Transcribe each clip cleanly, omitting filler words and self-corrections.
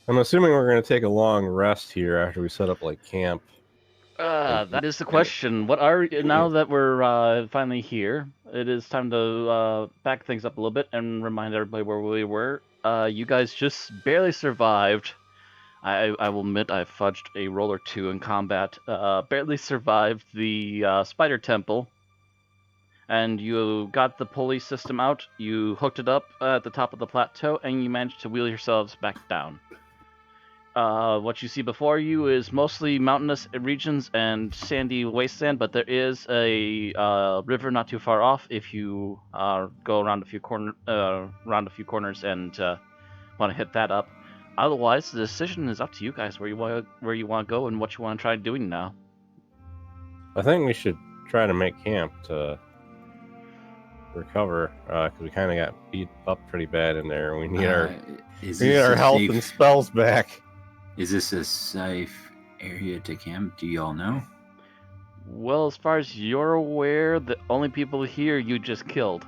I'm assuming we're going to take a long rest here after we set up like camp. That is the question. What are now that we're finally here? It is time to back things up a little bit and remind everybody where we were. You guys just barely survived. I will admit I fudged a roll or two in combat. Barely survived the spider temple, and you got the pulley system out. You hooked it up at the top of the plateau, and you managed to wheel yourselves back down. What you see before you is mostly mountainous regions and sandy wasteland, but there is a river not too far off if you go around a few corners and want to hit that up. Otherwise, the decision is up to you guys where you want to go and what you want to try doing now. I think we should try to make camp to recover because we kind of got beat up pretty bad in there. We need our health and spells back. Is this a safe area to camp? Do y'all know? Well, as far as you're aware, the only people here you just killed.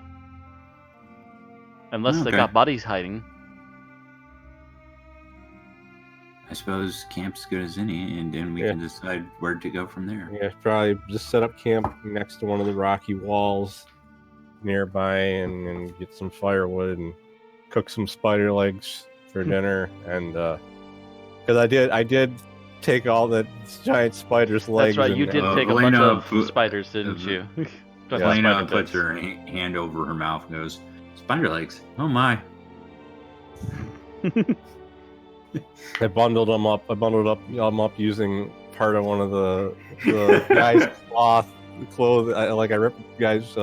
Unless they got bodies hiding. I suppose camp's good as any, and then we can decide where to go from there. Yeah, probably just set up camp next to one of the rocky walls nearby and get some firewood and cook some spider legs for dinner. And because I did take all the giant spider's legs. That's right, you did take a bunch of spiders, didn't you? Elena puts her hand over her mouth and goes, "Spider legs? Oh my!" I bundled them up. them up using part of one of the guy's clothes. I ripped the guy's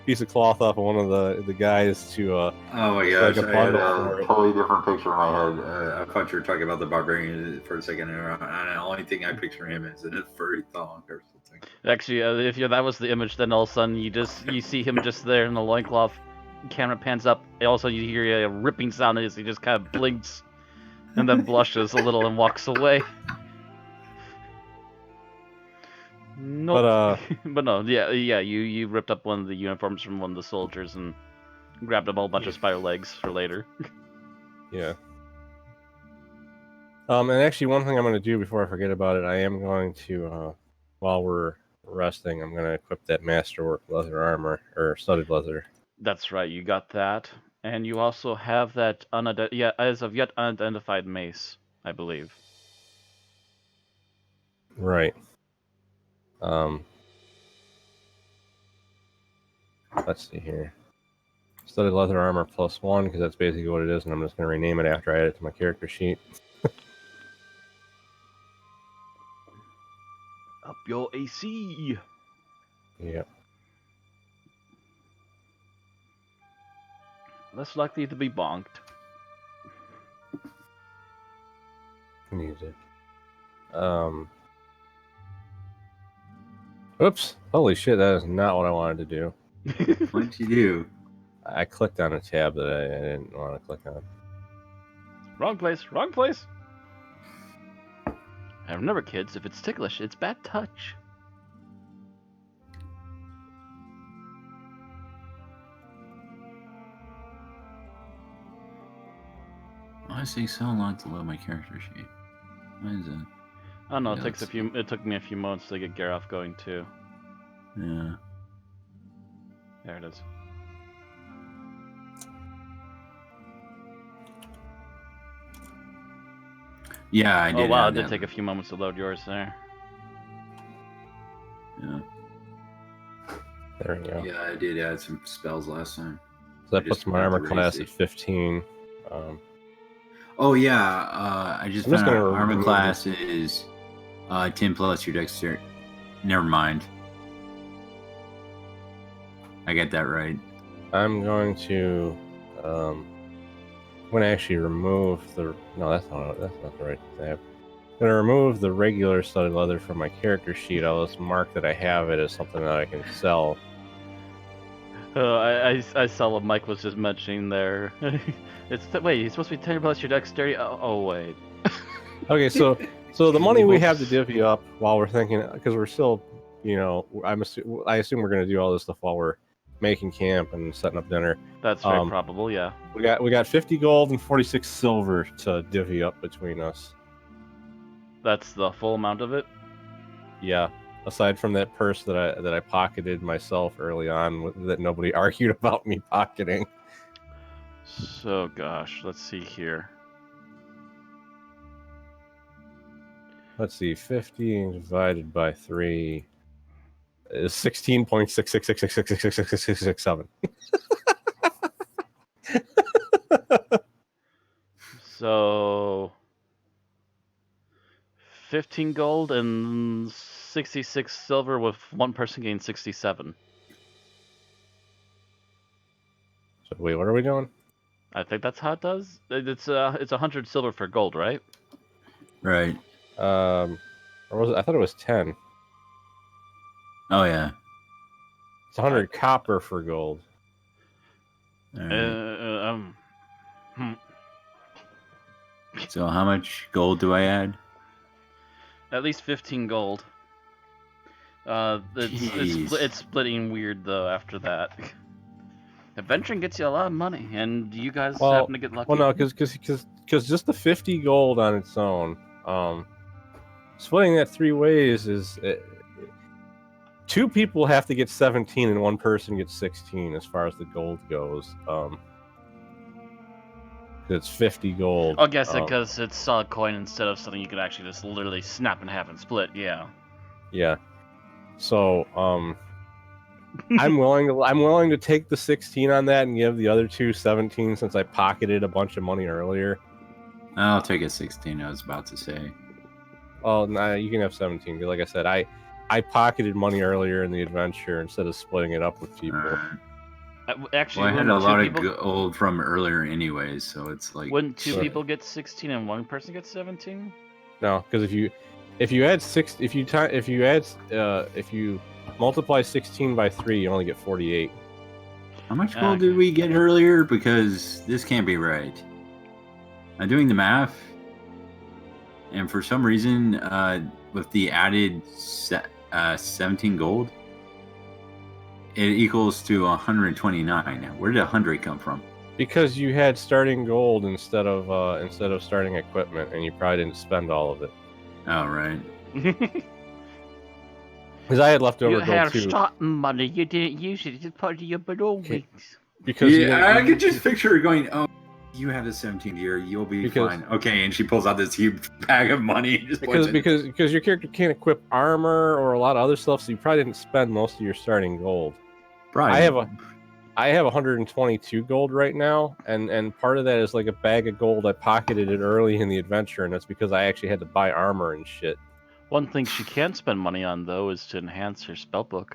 piece of cloth off of one of the guys to. Oh my gosh! I had a totally different picture in my head. I thought you were talking about the barbarian for a second, and the only thing I picture him is in a furry thong or something. Actually, if that was the image, then all of a sudden you see him just there in the loincloth. Camera pans up. Also, you hear a ripping sound as he just kind of blinks. And then blushes a little and walks away. Nope. But no, you ripped up one of the uniforms from one of the soldiers and grabbed a whole bunch of spider legs for later. Yeah. And actually, one thing I'm going to do before I forget about it, I am going to, while we're resting, I'm going to equip that masterwork leather armor, or studded leather. That's right, you got that. And you also have that as of yet unidentified mace, I believe. Right. Let's see here. Studded leather armor +1, because that's basically what it is, and I'm just going to rename it after I add it to my character sheet. Up your AC! Yep. Less likely to be bonked. Use it. Oops. Holy shit, that is not what I wanted to do. What did you do? I clicked on a tab that I didn't want to click on. Wrong place, wrong place! And remember, kids, if it's ticklish, it's bad touch. Why does it take so long to load my character sheet? Why is it? I don't know. It took me a few moments to get Gareth going too. Yeah. There it is. Yeah, I did. Oh wow, it did take a few moments to load yours there. Yeah. There we go. Yeah, I did add some spells last time. So that puts my armor class at 15. Oh yeah, I just found out armor class is 10 plus your dexterity. Never mind. I get that right. I'm going to actually remove the. No, that's not the right tab. I'm going to remove the regular studded leather from my character sheet. I'll just mark that I have it as something that I can sell. I saw what Mike was just mentioning there. Wait, he's supposed to be 10 plus your dexterity. Oh wait. Okay, so the money we have to divvy up while we're thinking, because we're still, I assume we're going to do all this stuff while we're making camp and setting up dinner. That's very probable, yeah. We got 50 gold and 46 silver to divvy up between us. That's the full amount of it? Yeah. Aside from that purse that I pocketed myself early on, that nobody argued about me pocketing. So, gosh, let's see here. Let's see, 50 divided by 3 is 16.666666667. So 15 gold and 66 silver with one person gains 67. So wait, what are we doing? I think that's how it does. It's 100 silver for gold, right? Right. Or was it? I thought it was 10. Oh yeah. It's 100 copper for gold. Right. So how much gold do I add? At least 15 gold. It's splitting weird though after that. Adventuring gets you a lot of money, and you guys happen to get lucky. Well, no, because just the 50 gold on its own, splitting that 3 ways is 2 people have to get 17 and 1 person gets 16 as far as the gold goes. It's 50 gold. I guess because it's solid coin instead of something you could actually just literally snap in half and split. Yeah. Yeah. So I'm willing to take the 16 on that and give the other 2 17 since I pocketed a bunch of money earlier. I'll take a 16. I was about to say. Oh, no, you can have 17. Like I said, I pocketed money earlier in the adventure instead of splitting it up with people. Actually, well, I had a lot of gold from earlier anyways, so it's like. Wouldn't 2 people get 16 and 1 person get 17? No, because if you multiply 16 by 3, you only get 48. How much gold did we get earlier? Because this can't be right. I'm doing the math, and for some reason, with the added 17 gold, it equals to 129. Where did 100 come from? Because you had starting gold instead of starting equipment, and you probably didn't spend all of it. Oh, right. Because I had leftover gold too. You had starting money. You didn't use it. It's part of your belongings. Because I could just picture her going, "Oh, you have the 17 here. You'll be fine." Okay, and she pulls out this huge bag of money. And just because your character can't equip armor or a lot of other stuff, so you probably didn't spend most of your starting gold. Probably. I have 122 gold right now, and part of that is like a bag of gold. I pocketed it early in the adventure, and that's because I actually had to buy armor and shit. One thing she can spend money on, though, is to enhance her spellbook.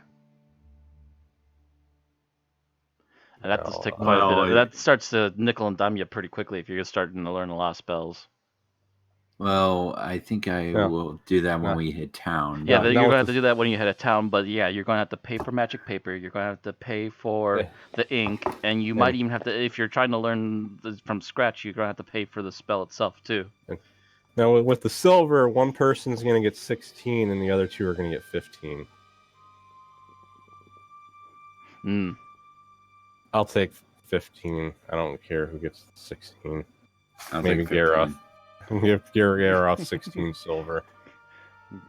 And that does take quite a bit of... That starts to nickel and dime you pretty quickly if you're starting to learn a lot of spells. Well, I think I will do that when we hit town. Yeah, you're going to have to do that when you hit town, but yeah, you're going to have to pay for magic paper, you're going to have to pay for the ink, and you might even have to, if you're trying to learn from scratch, you're going to have to pay for the spell itself, too. Now, with the silver, 1 person's going to get 16, and the other 2 are going to get 15. I'll take 15. I don't care who gets 16. Maybe Gareth. Give Gareth 16 silver.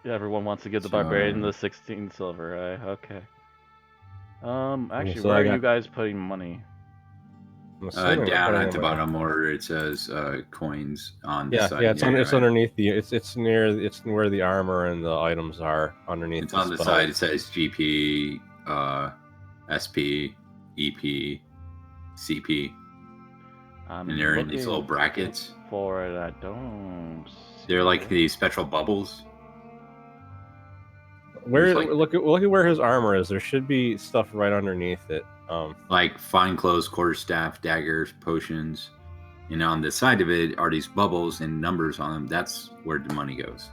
Everyone wants to give the barbarian the 16 silver, right? Okay. Actually, where are you guys putting money? Down at the bottom where it says coins on the side. Yeah, it's underneath it's near where the armor and the items are underneath. It's on the side. It says GP, SP, EP, CP, and they're in these little brackets. For it, I don't. They're like these special bubbles. Look at where his armor is. There should be stuff right underneath it. Like fine clothes, quarterstaff, daggers, potions, and on the side of it are these bubbles and numbers on them. That's where the money goes.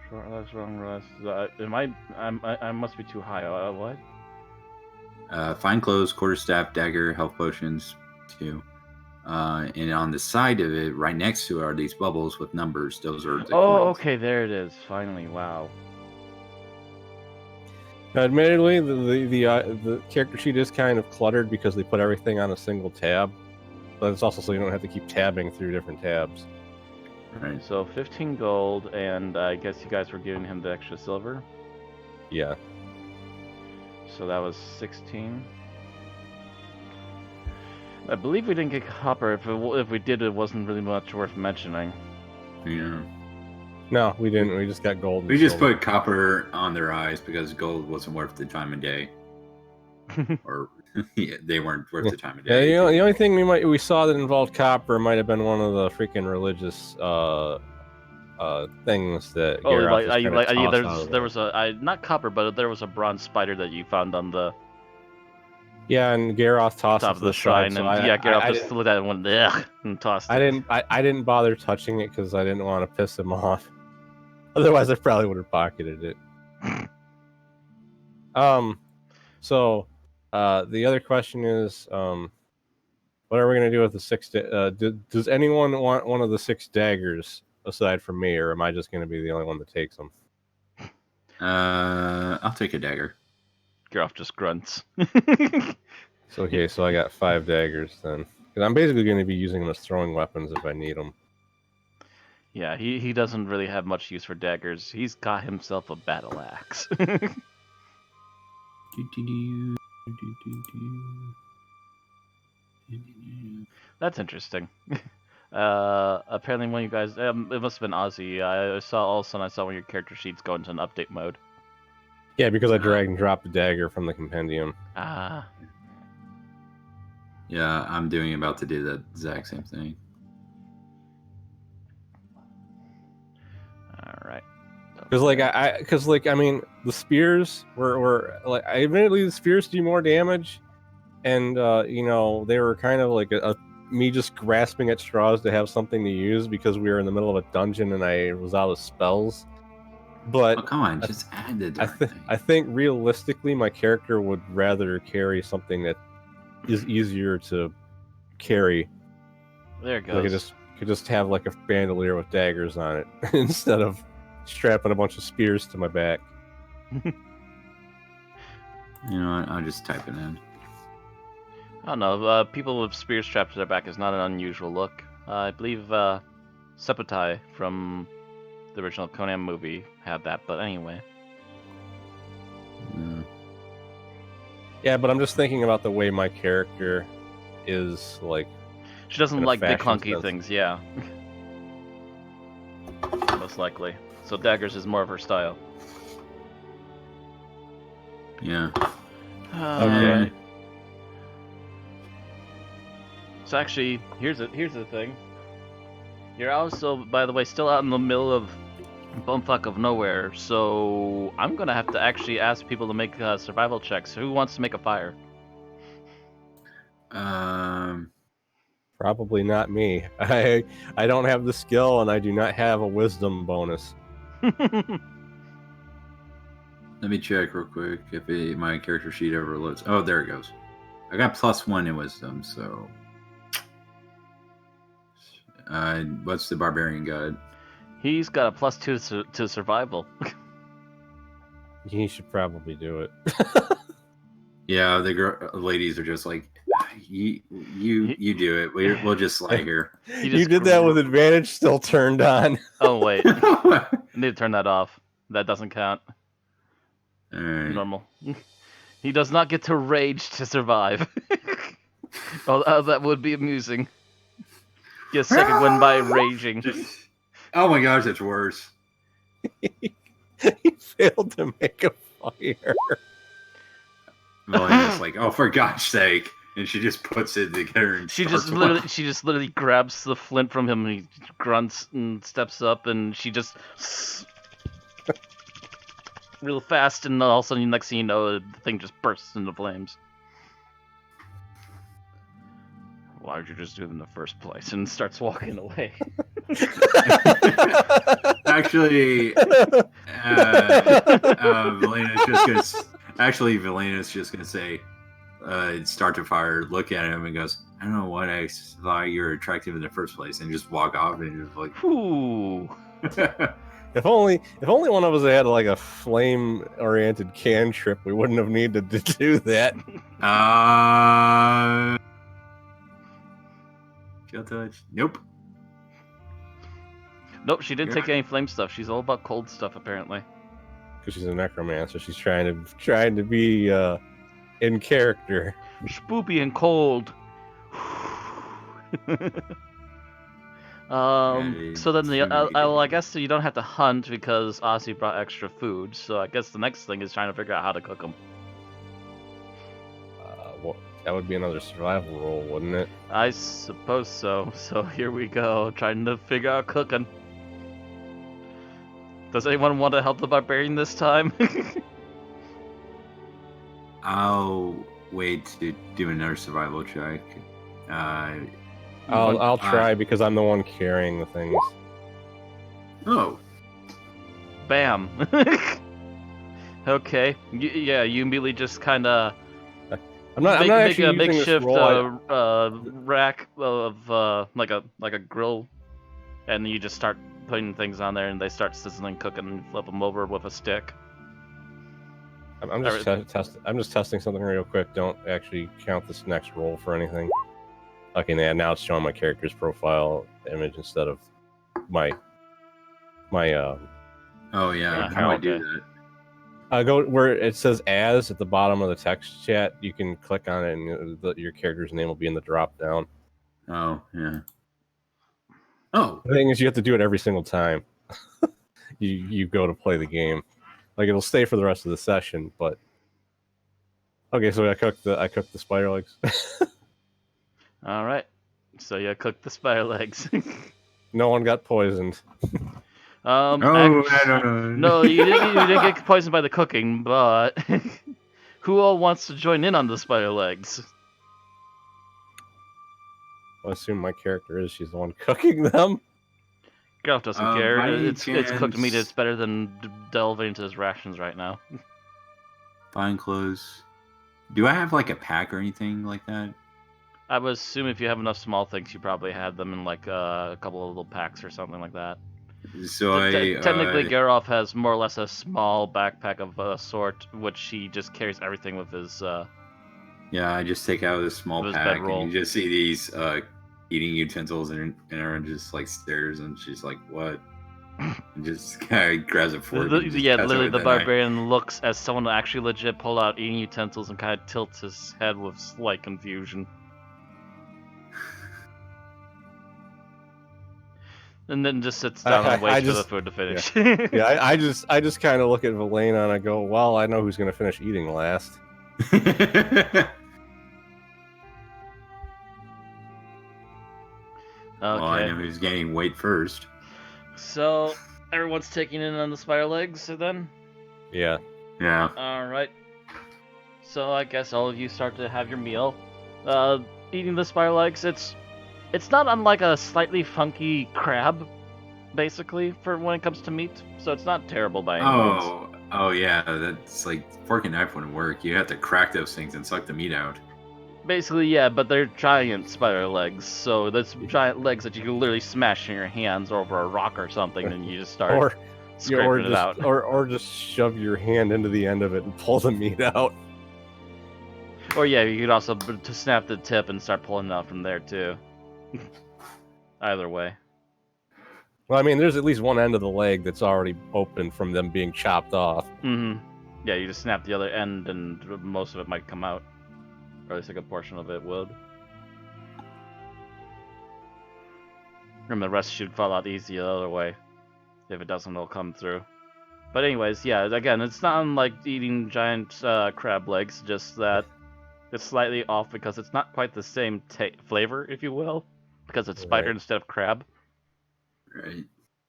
Short rest, long rest. I must be too high. What? Fine clothes, quarterstaff, dagger, health potions, 2. And on the side of it, right next to it, are these bubbles with numbers. Those are the coins. Okay, there it is. Finally, wow. Admittedly, the character sheet is kind of cluttered because they put everything on a single tab. But it's also so you don't have to keep tabbing through different tabs. Right. So 15 gold, and I guess you guys were giving him the extra silver. Yeah. So that was 16. I believe we didn't get copper. If we did, it wasn't really much worth mentioning. Yeah. No, we didn't. We just got gold. We just put copper on their eyes because gold wasn't worth the time of day. Or yeah, they weren't worth the time of day. Yeah, the only thing we saw that involved copper might have been one of the freaking religious things that Garroth there was a not copper, but there was a bronze spider that you found on the and Garroth tossed top it of to the shrine, shrine, and so Garroth just looked at it and went ugh and tossed it. I didn't bother touching it because I didn't want to piss him off. Otherwise, I probably would have pocketed it. So the other question is, what are we gonna do with the 6? Does anyone want one of the 6 daggers aside from me, or am I just gonna be the only one that takes them? I'll take a dagger. Garroth just grunts. So I got 5 daggers then, because I'm basically gonna be using them as throwing weapons if I need them. Yeah, he doesn't really have much use for daggers. He's got himself a battle axe. That's interesting. Apparently one of you guys, it must have been Ozzy. I saw one of your character sheets go into an update mode. Yeah, because I drag and drop the dagger from the compendium. Ah. Yeah, I'm about to do the exact same thing. All right. Because I mean, the spears were like, admittedly the spears do more damage, and they were kind of like me just grasping at straws to have something to use because we were in the middle of a dungeon and I was out of spells. But come on, just add the darn thing. I think realistically, my character would rather carry something that is easier to carry. There it goes. Like I could just have like a bandolier with daggers on it instead of strapping a bunch of spears to my back. You know what? I'll just type it in. I don't know. People with spears strapped to their back is not an unusual look. I believe Seputai from the original Conan movie had that, but anyway. Yeah, but I'm just thinking about the way my character is like. She doesn't like big clunky things, yeah. Most likely. So daggers is more of her style. Yeah. Okay. So actually, here's the thing. You're also, by the way, still out in the middle of bumfuck of nowhere, so I'm gonna have to actually ask people to make survival checks. Who wants to make a fire? Probably not me. I don't have the skill, and I do not have a wisdom bonus. Let me check real quick if my character sheet ever loads. Oh, there it goes. I got +1 in wisdom, so. What's the barbarian got? He's got a +2 to survival. He should probably do it. Yeah, the ladies are just like, you do it. We'll just lie here. You did that with advantage still turned on. Oh wait, I need to turn that off. That doesn't count. All right. Normal. He does not get to rage to survive. Oh, that would be amusing. Get a second win by raging. Oh my gosh, that's worse. He failed to make a fire. Valena's like, oh, for God's sake. And she just puts it together and she just literally grabs the flint from him and he grunts and steps up and she just real fast and all of a sudden next thing you know the thing just bursts into flames. Why would you just do it in the first place? And starts walking away. Actually, Valena's just gonna say, start to fire, look at him, and goes, I don't know what I thought you were attractive in the first place, and just walk off and just like, ooh. If only one of us had like a flame-oriented cantrip, we wouldn't have needed to do that. Chill touch. Nope. Nope, she didn't take Good. any flame stuff. She's all about cold stuff, apparently. Because she's a necromancer, she's trying to be in character. Spoopy and cold. So then I guess you don't have to hunt because Ozzy brought extra food. So I guess the next thing is trying to figure out how to cook them. Well, that would be another survival roll, wouldn't it? I suppose so. So here we go, trying to figure out cooking. Does anyone want to help the barbarian this time? I'll wait to do another survival check. I'll try because I'm the one carrying the things. Oh. Bam. Okay. Yeah, you immediately just kind of I'm not actually make a using makeshift this roll. rack of like a grill, and you just start putting things on there, and they start sizzling, cooking, and flip them over with a stick. I'm just testing something real quick. Don't actually count this next roll for anything. Okay, now it's showing my character's profile image instead of my. Oh yeah, how do I do that? Go where it says "as" at the bottom of the text chat. You can click on it, and your character's name will be in the drop down. Oh yeah. Oh. The thing is, you have to do it every single time you go to play the game. Like it'll stay for the rest of the session, but okay. So I cooked the spider legs. All right. So you cooked the spider legs. No one got poisoned. I don't know. No, you didn't get poisoned by the cooking, but who all wants to join in on the spider legs? I assume my character is. She's the one cooking them. Garth doesn't care. It's chance... cooked meat. It's better than delving into his rations right now. Fine clothes. Do I have like a pack or anything like that? I would assume if you have enough small things, you probably had them in like a couple of little packs or something like that. So technically, Gareth has more or less a small backpack of a sort, which he just carries everything with his. Yeah, I just take out this small pack, bedroll. and you just see these eating utensils, and Aaron just like stares, and she's like, "What?" And just kind of grabs a fork. Literally, the barbarian looks as someone actually legit pull out eating utensils and kind of tilts his head with slight confusion. And then just sits down and waits for the food to finish. Yeah, I just kind of look at Valena and I go, well, I know who's going to finish eating last. Okay. Well, I know who's gaining weight first. So, everyone's taking in on the spider legs, then? Yeah. Yeah. Alright. So, I guess all of you start to have your meal. Eating the spider legs, it's not unlike a slightly funky crab, basically, for when it comes to meat. So it's not terrible by any means. Oh yeah, that's like fork and knife wouldn't work. You have to crack those things and suck the meat out. Basically, yeah, but they're giant spider legs, so that's giant legs that you can literally smash in your hands over a rock or something, and you just start scraping it out. Or just shove your hand into the end of it and pull the meat out. Or yeah, you could also snap the tip and start pulling it out from there too. Either way. Well, I mean, there's at least one end of the leg that's already open from them being chopped off. Mm-hmm. Yeah, you just snap the other end and most of it might come out. Or at least a good portion of it would. And the rest should fall out easy the other way. If it doesn't, it'll come through. But anyways, yeah, again, it's not unlike eating giant crab legs, just that it's slightly off because it's not quite the same flavor, if you will. Because it's spider instead of crab. Right.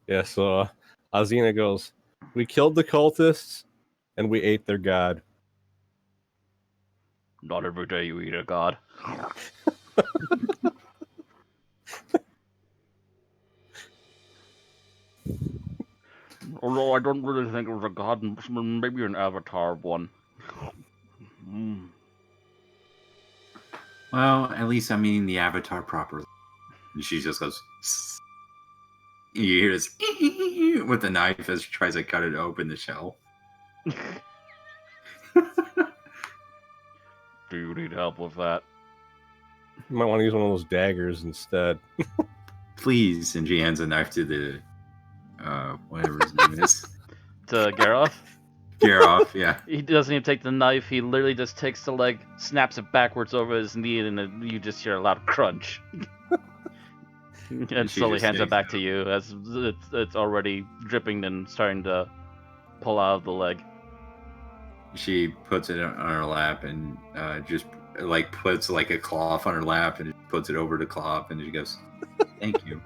Yeah, so Azina goes, we killed the cultists, and we ate their god. Not every day you eat a god. Although I don't really think it was a god, maybe an avatar one. Well, at least I'm eating the avatar properly. And she just goes... You hear this with the knife as she tries to cut it open the shell. Do you need help with that? You might want to use one of those daggers instead. Please. And she hands a knife to the whatever his name is. To Garoff? Garoff, yeah. He doesn't even take the knife. He literally just takes the leg, snaps it backwards over his knee, and then you just hear a loud crunch. And slowly hands it back to you as it's already dripping and starting to pull out of the leg. She puts it on her lap and just like puts like a cloth on her lap and puts it over the cloth and she goes, "Thank you."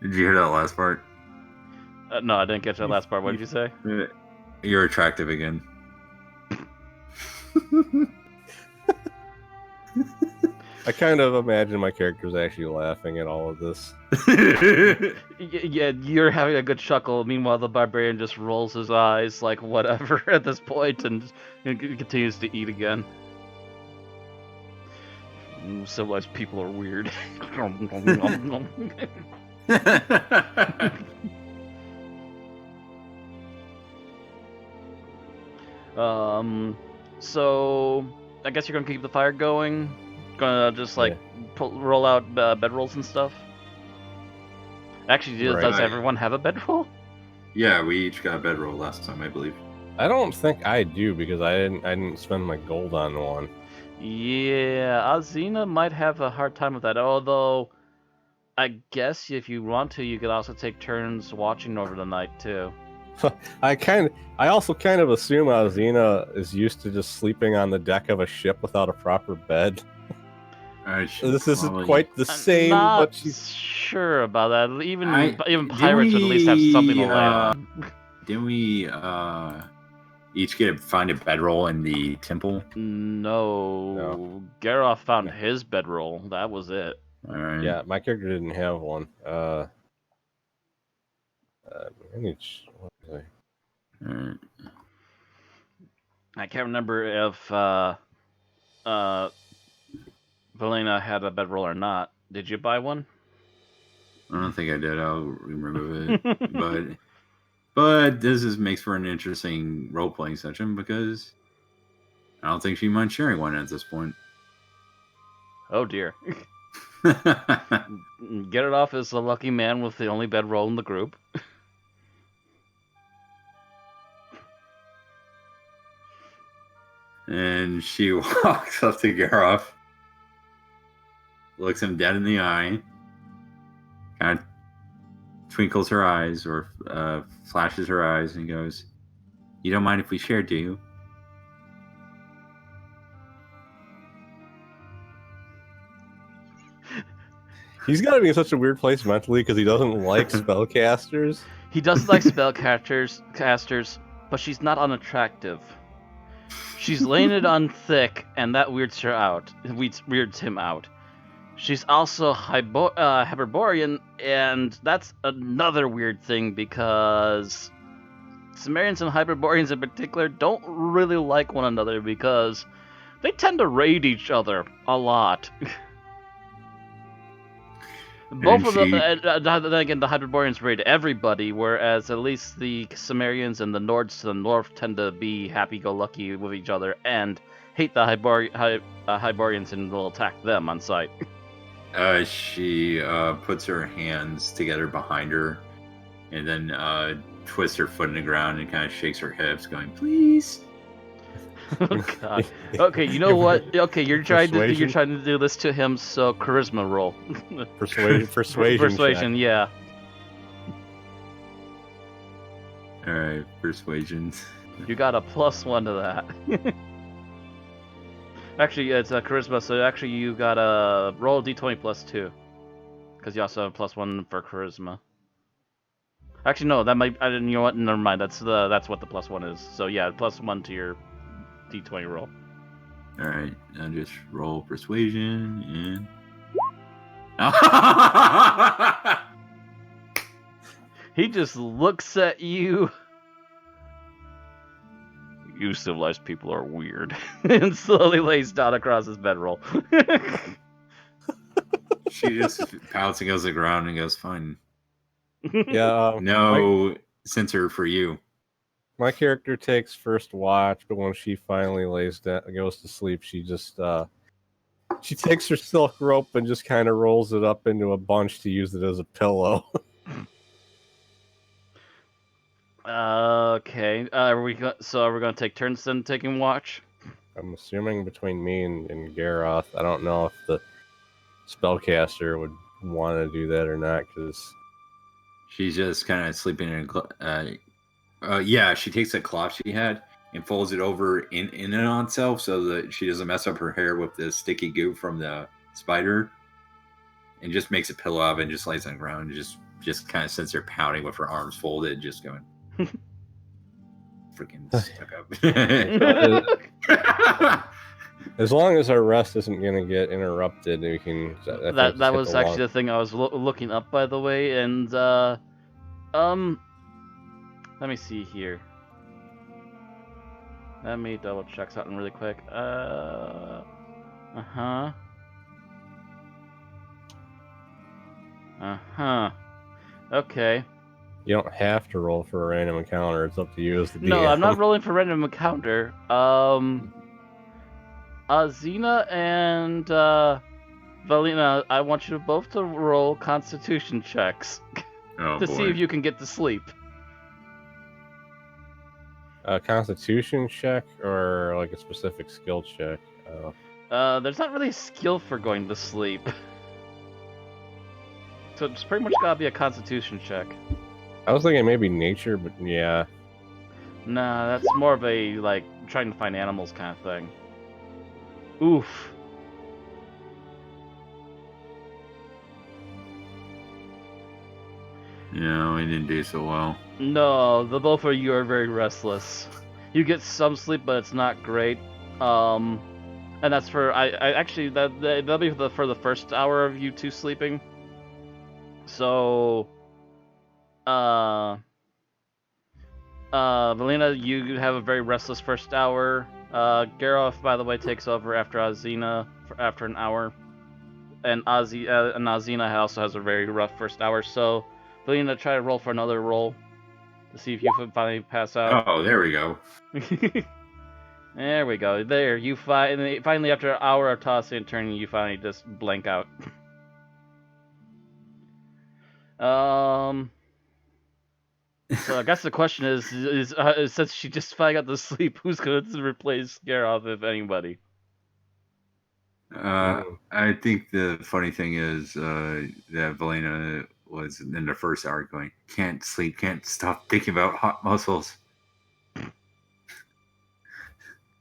Did you hear that last part? No, I didn't catch that last part. What did you say? You're attractive again. I kind of imagine my character's actually laughing at all of this. Yeah, you're having a good chuckle. Meanwhile, the barbarian just rolls his eyes like whatever at this point and continues to eat again. Civilized people are weird. So I guess you're gonna keep the fire going. Gonna just like roll out bedrolls and stuff. Actually, does everyone have a bedroll? Yeah, we each got a bedroll last time, I believe. I don't think I do because I didn't spend my gold on one. Yeah, Azina might have a hard time with that. Although, I guess if you want to, you could also take turns watching over the night too. I also kind of assume Azina is used to just sleeping on the deck of a ship without a proper bed. This isn't quite the same, but she's sure about that. Even pirates would at least have something to lay on. Didn't we each find a bedroll in the temple? No. Garoff found his bedroll. That was it. All right. Yeah, my character didn't have one. All right. I can't remember if Valena had a bedroll or not. Did you buy one? I don't think I did. I'll remember it. But this makes for an interesting role-playing session because I don't think she minds sharing one at this point. Oh dear. Get it off as the lucky man with the only bedroll in the group. And she walks up to Garoff, looks him dead in the eye, kind of twinkles her eyes or flashes her eyes and goes, "You don't mind if we share, do you?" He's got to be in such a weird place mentally because he doesn't like spellcasters. He doesn't like spellcasters, but she's not unattractive. She's laying it on thick, and that weirds her out. Weirds him out. She's also Hyperborean, and that's another weird thing because Sumerians and Hyperboreans in particular don't really like one another because they tend to raid each other a lot. Both of them, then again, the Hyperboreans raid everybody, whereas at least the Sumerians and the Nords to the north tend to be happy-go-lucky with each other and hate the Hyperboreans and will attack them on sight. She puts her hands together behind her and then twists her foot in the ground and kind of shakes her hips, going, "Please." Oh God. Okay, you know what? Okay, you're trying to do this to him, so charisma roll. Persuasion. Yeah. All right, persuasion. You got a +1 to that. Actually, it's a charisma, so actually you got a roll a d20 +2, because you also have +1 for charisma. Actually, no, that might. You know what? Never mind. That's what the +1 is. So yeah, +1 to your d20 roll. All right, I'll just roll persuasion and. He just looks at you. You civilized people are weird, and slowly lays down across his bedroll. She just pouts and goes to the ground and goes, "Fine, Yeah. no censor for you." My character takes first watch, but when she finally goes to sleep, she just she takes her silk rope and just kind of rolls it up into a bunch to use it as a pillow. Okay. Are we gonna take turns then taking watch? I'm assuming between me and Garroth. I don't know if the spellcaster would want to do that or not, because She's just kind of sleeping in a yeah, she takes a cloth she had and folds it over in and on itself so that she doesn't mess up her hair with the sticky goo from the spider, and just makes a pillow out of it and just lays on the ground and just kind of sits there pouting with her arms folded, just going freaking stuck up. as long as our rest isn't going to get interrupted, we can. That was actually the thing I was looking up, by the way, and let me see here. Let me double check something really quick. Okay. You don't have to roll for a random encounter. It's up to you as the DM. No, I'm not rolling for random encounter. Xena and Valina, I want you both to roll Constitution checks to see if you can get to sleep. A Constitution check or like a specific skill check? There's not really a skill for going to sleep. So it's pretty much gotta be a Constitution check. I was thinking maybe nature, but yeah. Nah, that's more of a, like, trying to find animals kind of thing. Oof. Yeah, we didn't do so well. No, the both of you are very restless. You get some sleep, but it's not great. And that's for I actually that'll be for the first hour of you two sleeping. So, Valina, you have a very restless first hour. Garroth, by the way, takes over after Azina after an hour, and Azina also has a very rough first hour. So, Valina, try to roll for another roll to see if you finally pass out. Oh, there we go. There we go. There, you finally after an hour of tossing and turning, you finally just blank out. So I guess the question is since she just finally got to sleep, who's going to replace Garroth, if anybody? I think the funny thing is that Valena was in the first hour going, "Can't sleep, can't stop thinking about hot muscles." And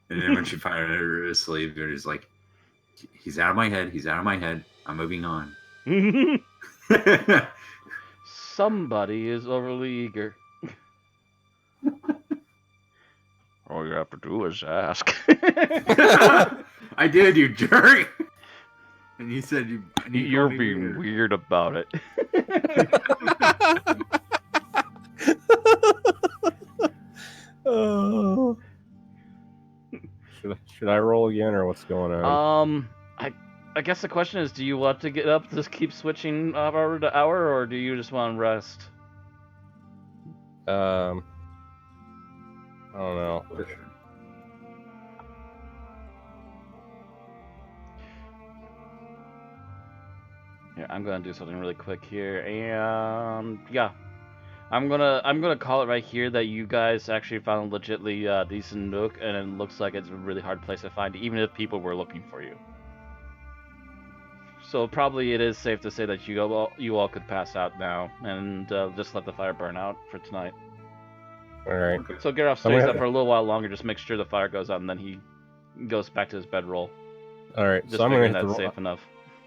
then when she finally her asleep, they're just like, "He's out of my head. He's out of my head. I'm moving on." Somebody is overly eager. All you have to do is ask. I did, you jerk. And you said you're being weird about it. Oh. Should I roll again, or what's going on? I guess the question is, do you want to get up to keep switching hour to hour, or do you just want to rest? I don't know. Yeah, I'm gonna do something really quick here, and yeah, I'm gonna call it right here that you guys actually found a legitly decent nook, and it looks like it's a really hard place to find, even if people were looking for you. So probably it is safe to say that you all could pass out now and just let the fire burn out for tonight. All right. So Garroth stays up for a little while longer, just make sure the fire goes out, and then he goes back to his bedroll. All right. Just so I'm gonna hit that's safe enough.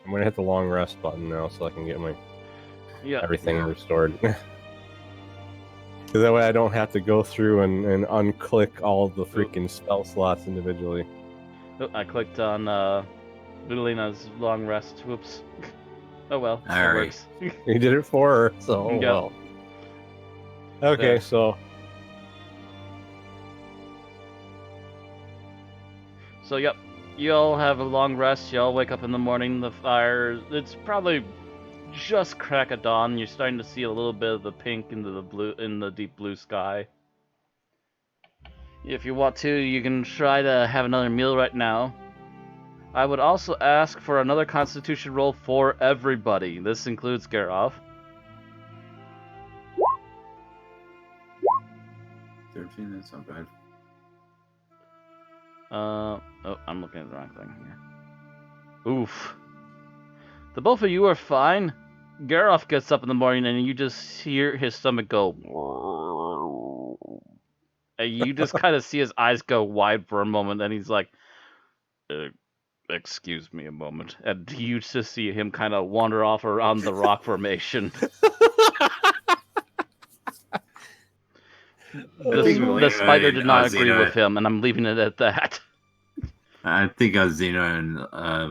I'm gonna hit the long rest button now, so I can get my everything restored. Because that way I don't have to go through and unclick all of the freaking spell slots individually. Oh, I clicked on Lilina's long rest. Whoops. Oh well. All right. Works. You did it for her, so Yeah. well. Okay, There. so So yep. You all have a long rest. You all wake up in the morning. The fire. It's probably just crack of dawn. You're starting to see a little bit of the pink into the blue in the deep blue sky. If you want to, you can try to have another meal right now. I would also ask for another Constitution roll for everybody. This includes Garov. 13, that's not bad. Oh, I'm looking at the wrong thing here. Oof. The both of you are fine. Garov gets up in the morning and you just hear his stomach go. And you just kind of see his eyes go wide for a moment, and he's like, excuse me a moment. And you just see him kind of wander off around the rock formation. The spider did not agree with him, and I'm leaving it at that. I think Xena and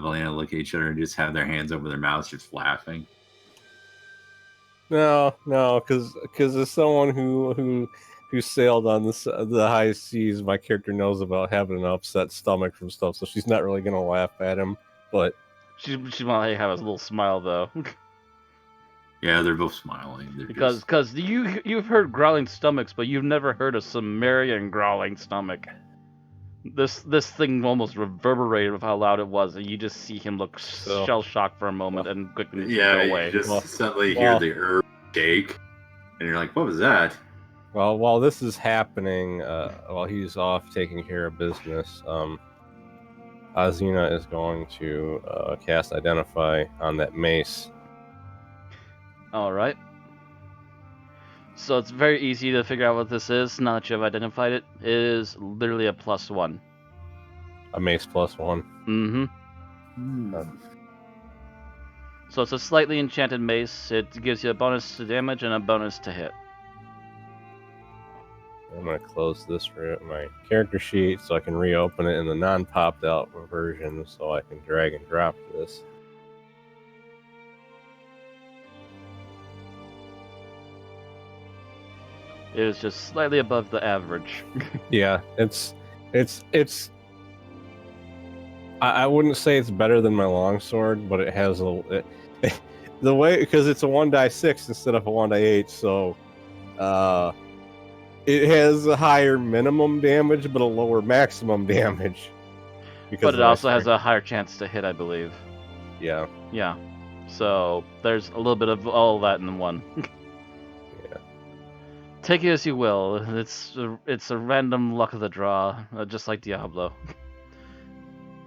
Valena look at each other and just have their hands over their mouths, just laughing. No, because as someone who sailed on the high seas, my character knows about having an upset stomach from stuff, so she's not really gonna laugh at him. But she might have a little smile though. Yeah, they're both smiling. Because you've heard growling stomachs, but you've never heard a Sumerian growling stomach. This thing almost reverberated with how loud it was, and you just see him look shell shocked for a moment and quickly go away. You just suddenly hear the herb shake, and you're like, "What was that?" Well, while this is happening, while he's off taking care of business, Azina is going to cast Identify on that mace. All right. So it's very easy to figure out what this is. Now that you have identified it, it is literally a +1. A mace +1. Mm-hmm. So it's a slightly enchanted mace. It gives you a bonus to damage and a bonus to hit. I'm going to close this my character sheet so I can reopen it in the non-popped out version so I can drag and drop this. It is just slightly above the average. Yeah, it's. I wouldn't say it's better than my longsword, but it has the way, because it's a 1d6 instead of a 1d8, so it has a higher minimum damage but a lower maximum damage. But it also has a higher chance to hit, I believe. Yeah. Yeah. So there's a little bit of all that in one. Yeah. Take it as you will. It's a random luck of the draw, just like Diablo.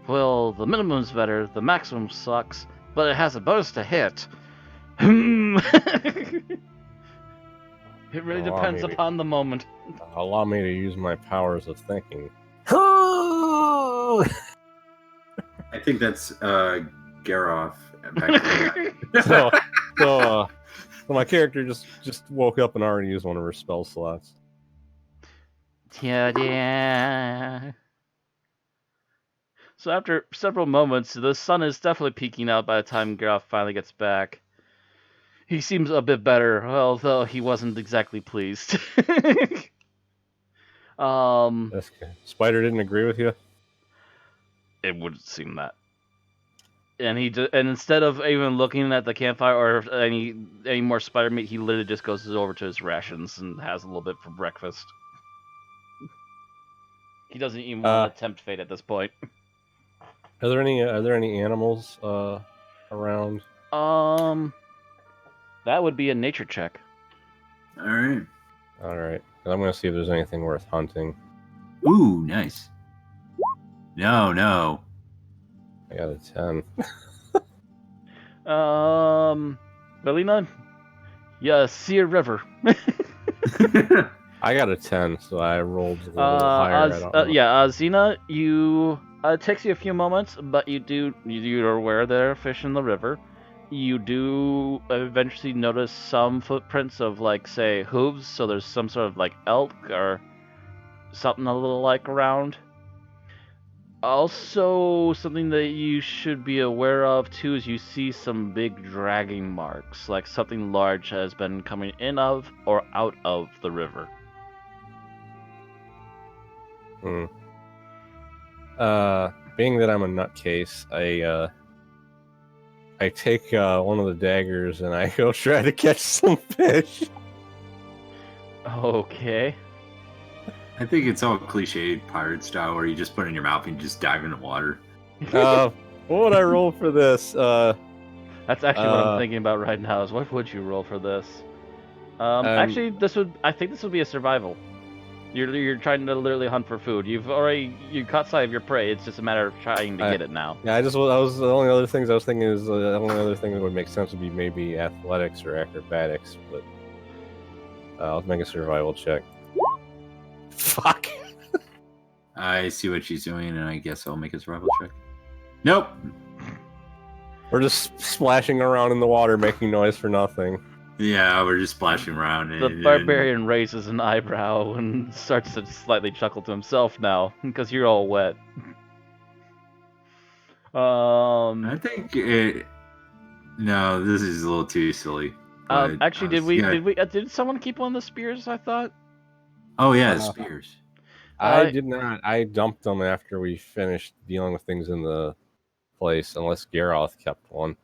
Well, the minimum's better, the maximum sucks, but it has a bonus to hit. It really depends upon the moment. Allow me to use my powers of thinking. I think that's Garov. So my character just woke up and already used one of her spell slots. Yeah. So after several moments, the sun is definitely peeking out by the time Garov finally gets back. He seems a bit better, although he wasn't exactly pleased. That's good. Spider didn't agree with you? It would seem that. And instead of even looking at the campfire or any more spider meat, he literally just goes over to his rations and has a little bit for breakfast. He doesn't even want to tempt fate at this point. Are there any animals around? That would be a nature check. All right. I'm gonna see if there's anything worth hunting. Ooh, nice. No. I got a 10. Belina? Yeah, see a river. I got a 10, so I rolled a little higher. Xena, it takes you a few moments, but you're aware there are fish in the river. You do eventually notice some footprints of, like, say, hooves, so there's some sort of, like, elk or something a little like around. Also, something that you should be aware of, too, is you see some big dragging marks, like something large has been coming in of or out of the river. being that I'm a nutcase, I take one of the daggers and I go try to catch some fish. Okay. I think it's all cliched pirate style where you just put it in your mouth and you just dive in the water. What would I roll for this? That's actually what I'm thinking about right now. Is what would you roll for this? Actually, I think this would be a survival. You're trying to literally hunt for food. You caught sight of your prey. It's just a matter of trying to get it now. Yeah, I was the only other things I was thinking is the only other thing that would make sense would be maybe athletics or acrobatics, but I'll make a survival check. Fuck. I see what she's doing, and I guess I'll make a survival check. Nope. We're just splashing around in the water, making noise for nothing. Yeah, we're just splashing around. The barbarian raises an eyebrow and starts to slightly chuckle to himself now, because you're all wet. I think no, this is a little too silly. Actually, did someone keep one of the spears? I thought. Oh yeah, spears. I did not. I dumped them after we finished dealing with things in the place, unless Garroth kept one.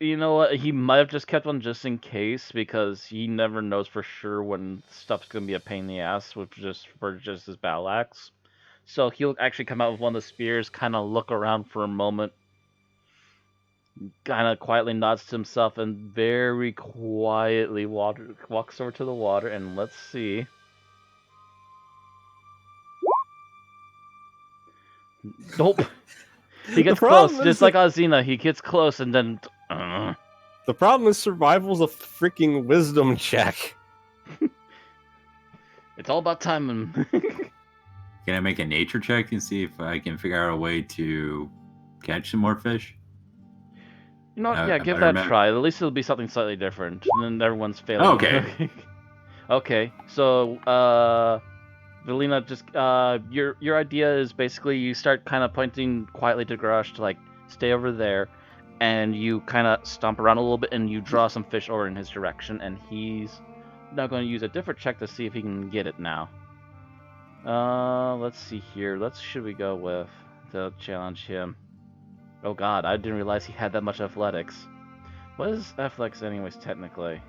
You know what? He might have just kept one just in case, because he never knows for sure when stuff's gonna be a pain in the ass for just his battle axe. So he'll actually come out with one of the spears, kind of look around for a moment, kind of quietly nods to himself, and very quietly walks over to the water. And let's see. Nope. He gets close, just like Azina. He gets close, and then. The problem is survival's a freaking wisdom check. It's all about timing. Can I make a nature check and see if I can figure out a way to catch some more fish? You know what? Yeah, give that a try. At least it'll be something slightly different. And then everyone's failing. Okay. Okay. So, Velina, just your idea is basically you start kind of pointing quietly to Garrosh to like stay over there, and you kind of stomp around a little bit, and you draw some fish over in his direction, and he's now going to use a different check to see if he can get it now. Let's see here. Should we go with to challenge him? Oh God, I didn't realize he had that much athletics. What is athletics anyways, technically?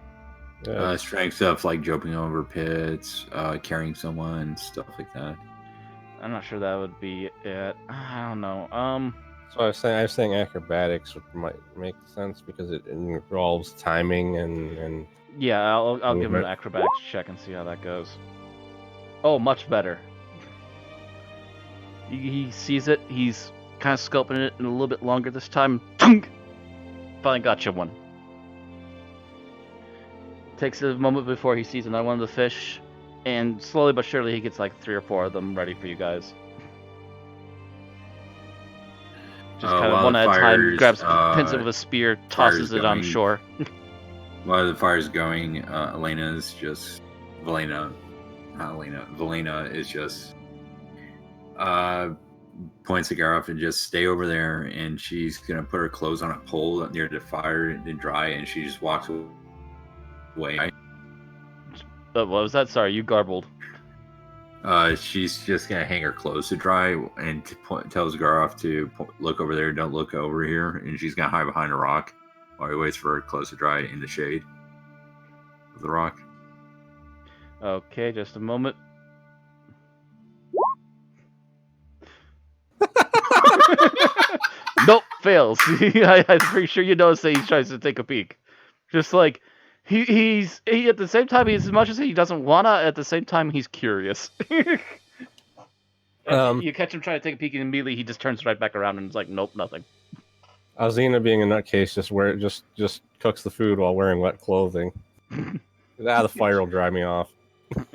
Strength stuff like jumping over pits, carrying someone, stuff like that. I'm not sure that would be it. I don't know. So I was saying acrobatics might make sense because it involves timing and yeah, I'll give him an acrobatics check and see how that goes. Oh, much better. He sees it. He's kind of scoping it in a little bit longer this time. Finally got you one. Takes a moment before he sees another one of the fish, and slowly but surely he gets like 3 or 4 of them ready for you guys. Just kind of one at a time, grabs pins it with a spear, tosses it on shore. While the fire's going, Valena is just points the Garrosh and just stay over there, and she's gonna put her clothes on a pole near the fire and dry, and she just walks away. What was that? Sorry, you garbled. She's just gonna hang her clothes to dry and tells Garrosh to look over there, don't look over here, and she's gonna hide behind a rock while he waits for her clothes to dry in the shade of the rock. Okay, just a moment. Nope, fails. I'm pretty sure you notice that he tries to take a peek. Just like he at the same time, as much as he doesn't wanna, at the same time he's curious. You catch him trying to take a peek, and immediately he just turns right back around and is like, "Nope, nothing." Azina, being a nutcase, just cooks the food while wearing wet clothing. The fire will dry me off.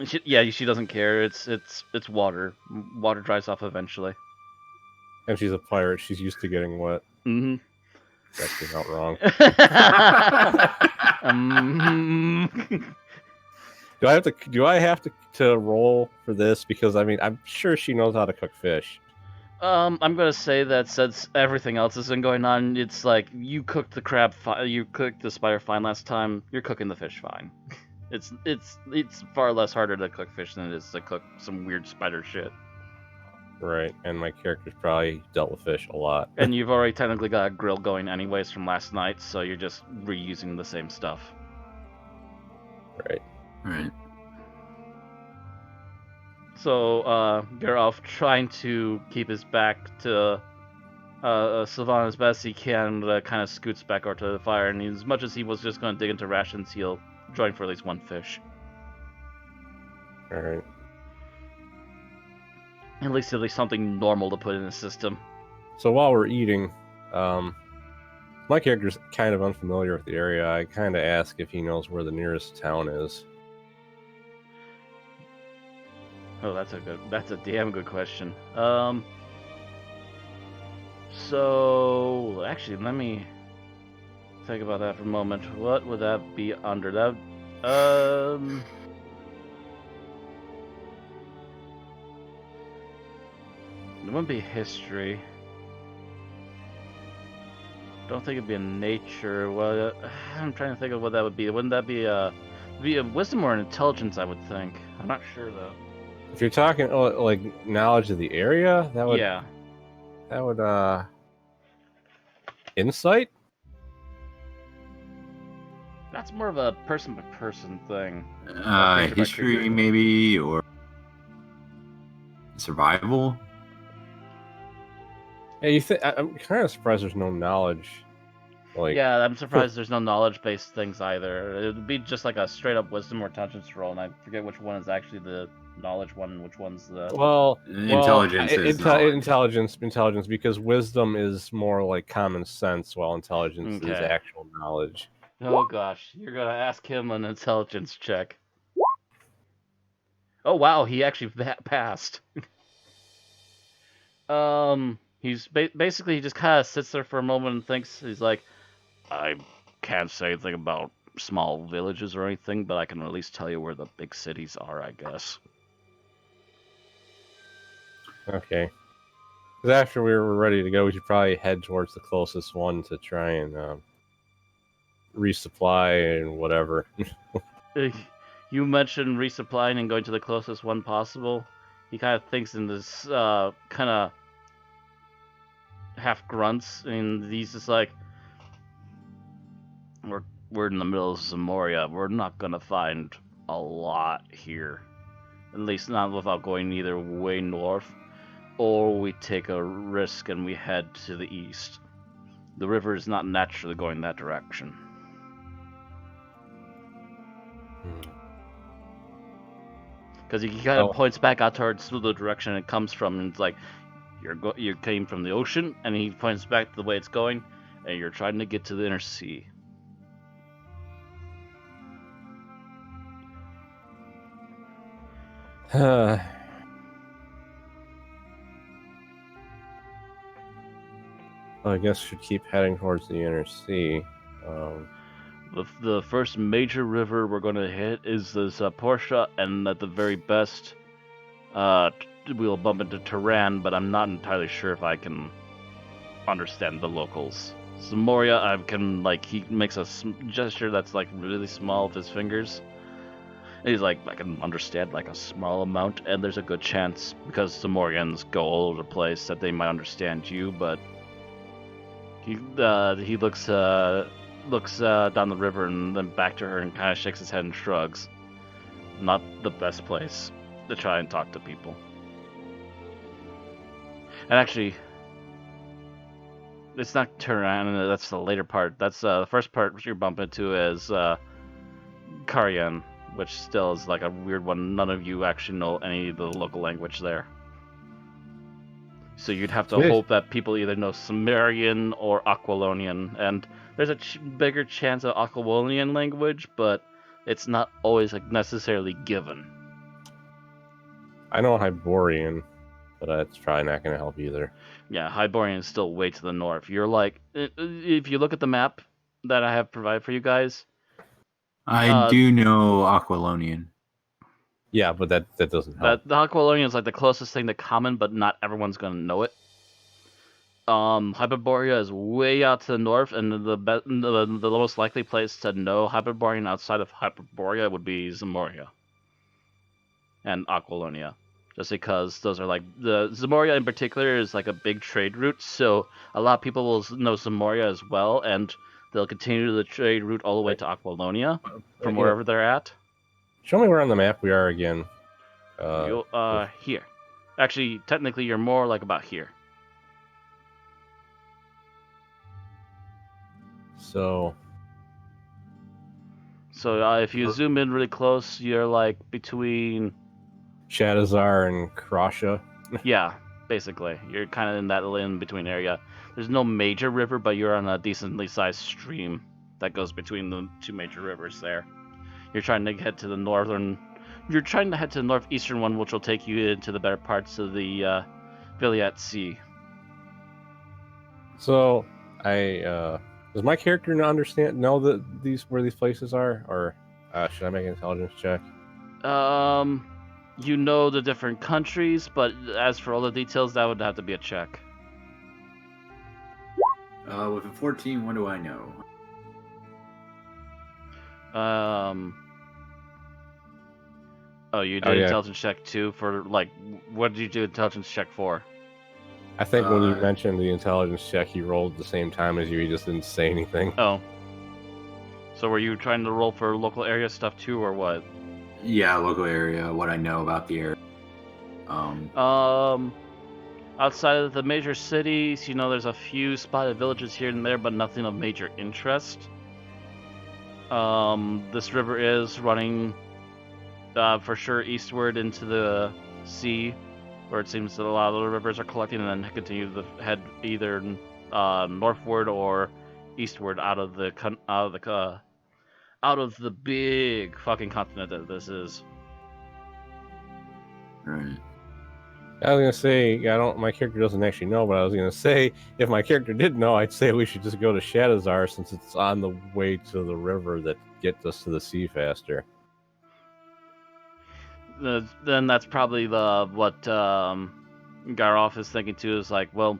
She doesn't care. It's water. Water dries off eventually. And she's a pirate. She's used to getting wet. Mm-hmm. That's not wrong. Do I have to roll for this? Because I mean, I'm sure she knows how to cook fish. I'm gonna say that since everything else has been going on, it's like you cooked the crab you cooked the spider fine last time. You're cooking the fish fine. It's far less harder to cook fish than it is to cook some weird spider shit. Right, and my character's probably dealt with fish a lot. And you've already technically got a grill going anyways from last night, so you're just reusing the same stuff. Right. Right. So, Geralf trying to keep his back to Sylvan as best he can, kind of scoots back over to the fire, and as much as he was just going to dig into rations, he'll join for at least one fish. Alright. At least something normal to put in the system. So while we're eating, my character's kind of unfamiliar with the area. I kind of ask if he knows where the nearest town is. Oh, that's a damn good question. So actually, let me think about that for a moment. What would that be under that? It wouldn't be history. Don't think it'd be a nature. Well, I'm trying to think of what that would be. Wouldn't that be a wisdom or an intelligence? I would think. I'm not sure though. If you're talking like knowledge of the area, that would insight. That's more of a person-by-person thing. History maybe, or survival. Hey, I'm kind of surprised there's no knowledge. Like, yeah, I'm surprised there's no knowledge-based things either. It would be just like a straight-up wisdom or intelligence roll, and I forget which one is actually the knowledge one and which one's the... Intelligence intelligence, because wisdom is more like common sense, while intelligence is actual knowledge. Oh gosh, you're gonna ask him an intelligence check. Oh wow, he actually passed. He's basically he just kind of sits there for a moment and thinks. He's like, I can't say anything about small villages or anything, but I can at least tell you where the big cities are, I guess. Okay. Because after we were ready to go, we should probably head towards the closest one to try and resupply and whatever. You mentioned resupplying and going to the closest one possible. He kind of thinks in this kind of half grunts, and he's just like, we're in the middle of Zamoria. We're not gonna find a lot here, at least not without going either way north, or we take a risk and we head to the east. The river is not naturally going that direction. Because he kind of points back out towards the direction it comes from, and it's like, you came from the ocean, and he points back to the way it's going, and you're trying to get to the inner sea. I guess should keep heading towards the inner sea. The first major river we're going to hit is the Zaporsha, and at the very best, we'll bump into Tehran, but I'm not entirely sure if I can understand the locals. Zamoria, I can, like, he makes a gesture that's, like, really small with his fingers. And he's like, I can understand, like, a small amount, and there's a good chance, because Zamorians go all over the place, that they might understand you, but he looks down the river and then back to her and kind of shakes his head and shrugs. Not the best place to try and talk to people. And actually, it's not Tehran, that's the later part. That's the first part you're bumping into is Karyan, which still is like a weird one. None of you actually know any of the local language there. So you'd have to hope that people either know Sumerian or Aquilonian, and there's a bigger chance of Aquilonian language, but it's not always like necessarily given. I know Hyborian, but that's probably not going to help either. Yeah, Hyborian is still way to the north. You're like, if you look at the map that I have provided for you guys, I do know Aquilonian. Yeah, but that doesn't help. The Aquilonian is like the closest thing to common, but not everyone's going to know it. Hyperborea is way out to the north, and the most likely place to know Hyperborean outside of Hyperborea would be Zamoria and Aquilonia. just because those are like the Zamoria in particular is like a big trade route, so a lot of people will know Zamoria as well, and they'll continue the trade route all the way to Aquilonia from wherever they're at. Show me where on the map we are again. Here. Actually, technically, you're more like about here. So if you zoom in really close, you're like between Shadazar and Krasha. Yeah, basically. You're kind of in that in-between area. There's no major river, but you're on a decently sized stream that goes between the two major rivers there. You're trying to head to the northeastern one, which will take you into the better parts of the Viliat Sea. So, does my character know that where these places are, or should I make an intelligence check? You know the different countries, but as for all the details, that would have to be a check. With a 14, what do I know? Oh, you did intelligence check too for like, what did you do intelligence check for? I think when you mentioned the intelligence check, he rolled at the same time as you. He just didn't say anything. Oh. So were you trying to roll for local area stuff too, or what? Yeah, local area. What I know about the area. Outside of the major cities, there's a few spotted villages here and there, but nothing of major interest. This river is running for sure eastward into the sea, where it seems that a lot of the rivers are collecting and then continue to head either northward or eastward out of the big fucking continent that this is. Right. I was gonna say, my character doesn't actually know, but I was gonna say, if my character did know, I'd say we should just go to Shadazar since it's on the way to the river that gets us to the sea faster. Then that's probably what Garoff is thinking too. Is like, well,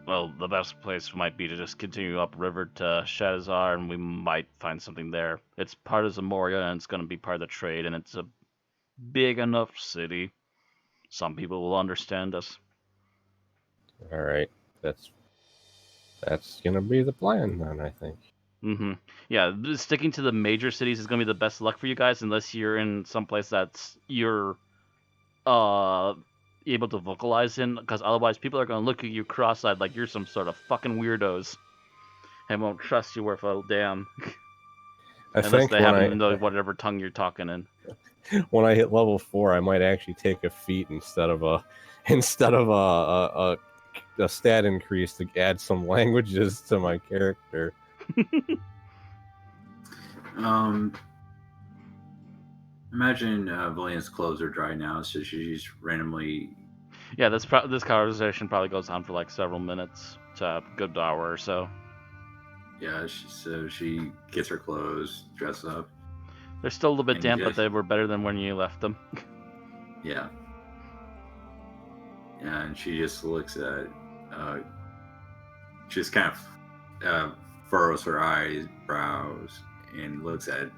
the best place might be to just continue upriver to Shadazar, and we might find something there. It's part of Zamoria, and it's going to be part of the trade, and it's a big enough city. Some people will understand us. All right, that's gonna be the plan then, I think. Mm-hmm. Yeah, sticking to the major cities is gonna be the best luck for you guys, unless you're in some place that's you're able to vocalize in, because otherwise people are gonna look at you cross-eyed like you're some sort of fucking weirdos, and won't trust you worth a damn. Unless they happen to know whatever tongue you're talking in. When I hit level 4, I might actually take a feat instead of a stat increase to add some languages to my character. Imagine Valiant's clothes are dry now, so she's randomly. Yeah, this conversation probably goes on for like several minutes to a good hour or so. Yeah, so she gets her clothes, dresses up. They're still a little bit damp, but they were better than when you left them. Yeah. Yeah, and she just looks at, just kind of furrows her eyebrows and looks at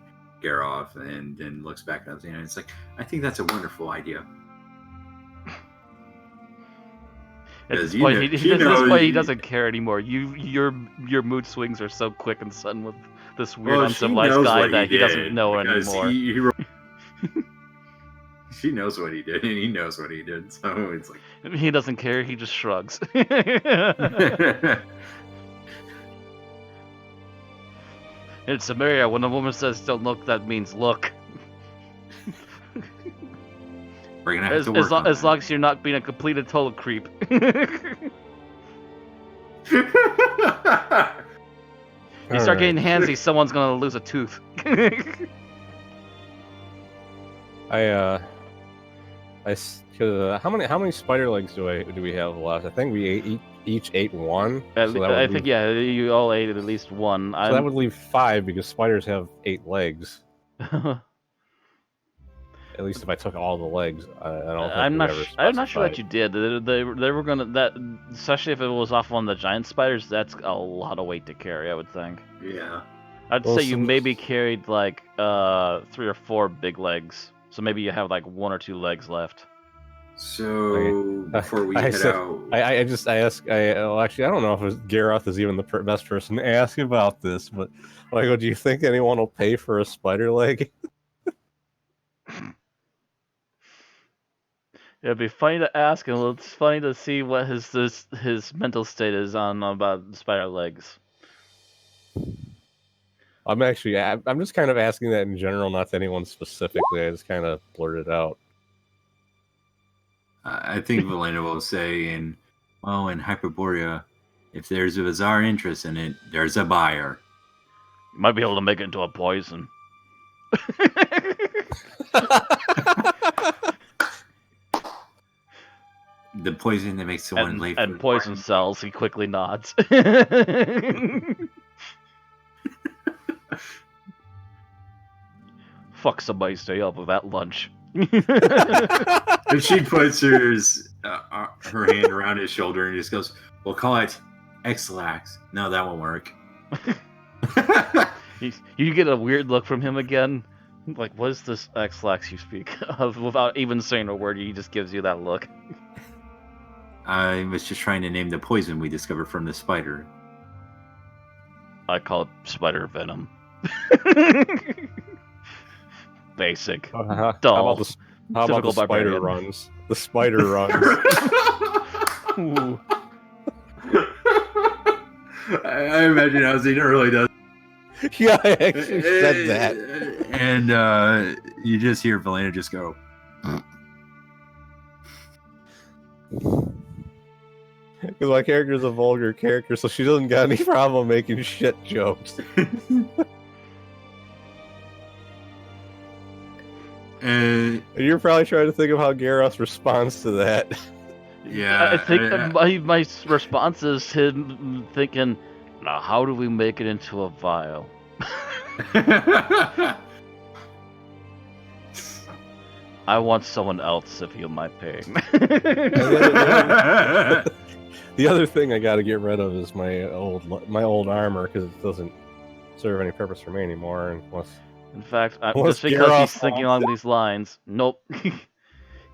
Garoff and then looks back at us, and it's like, I think that's a wonderful idea. At this point, he doesn't care anymore. Your mood swings are so quick and sudden with this weird uncivilized guy that he doesn't know anymore. She knows what he did, and he knows what he did, so it's like... He doesn't care, he just shrugs. In Samaria, when a woman says don't look, that means look. We're gonna have to work on as long as you're not being a complete and total creep. You start getting handsy, someone's gonna lose a tooth. How many spider legs do we have left? I think we each ate one. I think you all ate at least one. So that would leave 5 because spiders have 8 legs. At least if I took all the legs, I don't think I'm not sure that you did. They were gonna especially if it was off one of the giant spiders. That's a lot of weight to carry, I would think. Yeah. I'd say you maybe carried like 3 or 4 big legs. So maybe you have like 1 or 2 legs left. So before we head out, I ask. Well, actually, I don't know if Gareth is even the best person to ask about this, but like, do you think anyone will pay for a spider leg? It'd be funny to ask, and it's funny to see what his mental state is on about spider legs. I'm just kind of asking that in general, not to anyone specifically. I just kind of blurted out. I think Valena will say, in Hyperborea, if there's a bizarre interest in it, there's a buyer. You might be able to make it into a poison. The poison that makes someone late. And poison cells. He quickly nods. Fuck, somebody stay up with that lunch. And she puts her hand around his shoulder and just goes, "We'll call it X-Lax." No, that won't work. You get a weird look from him again. Like, what is this X-Lax you speak of? Without even saying a word, he just gives you that look. I was just trying to name the poison we discovered from the spider. I call it spider venom. Basic. Dull. How about the spider runs? The spider runs. Ooh. I imagine Alzina really does. Yeah, I actually said that. And you just hear Valena just go. Because my character's a vulgar character, so she doesn't got any problem making shit jokes. You're probably trying to think of how Gareth responds to that. Yeah. I think my response is him thinking, now how do we make it into a vial? I want someone else to feel my pain. The other thing I got to get rid of is my old armor, because it doesn't serve any purpose for me anymore. In fact, just because he's thinking along these lines, nope.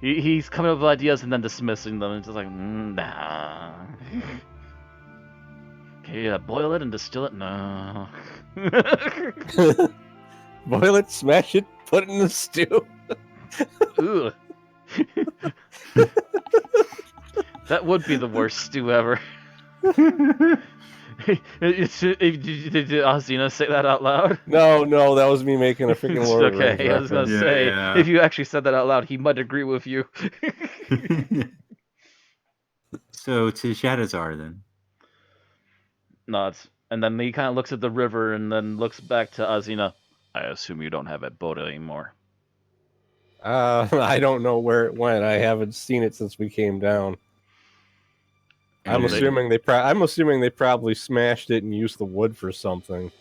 He's coming up with ideas and then dismissing them. It's just like, nah. Okay, boil it and distill it? No. Boil it, smash it, put it in the stew. Ugh. That would be the worst stew ever. Did Azina say that out loud? No, that was me making a freaking Lord of Rings Okay, I was gonna say, if you actually said that out loud, he might agree with you. So to Shadowzar then. Nods, and then he kind of looks at the river and then looks back to Azina. I assume you don't have that boat anymore. I don't know where it went. I haven't seen it since we came down. I'm assuming they probably smashed it and used the wood for something.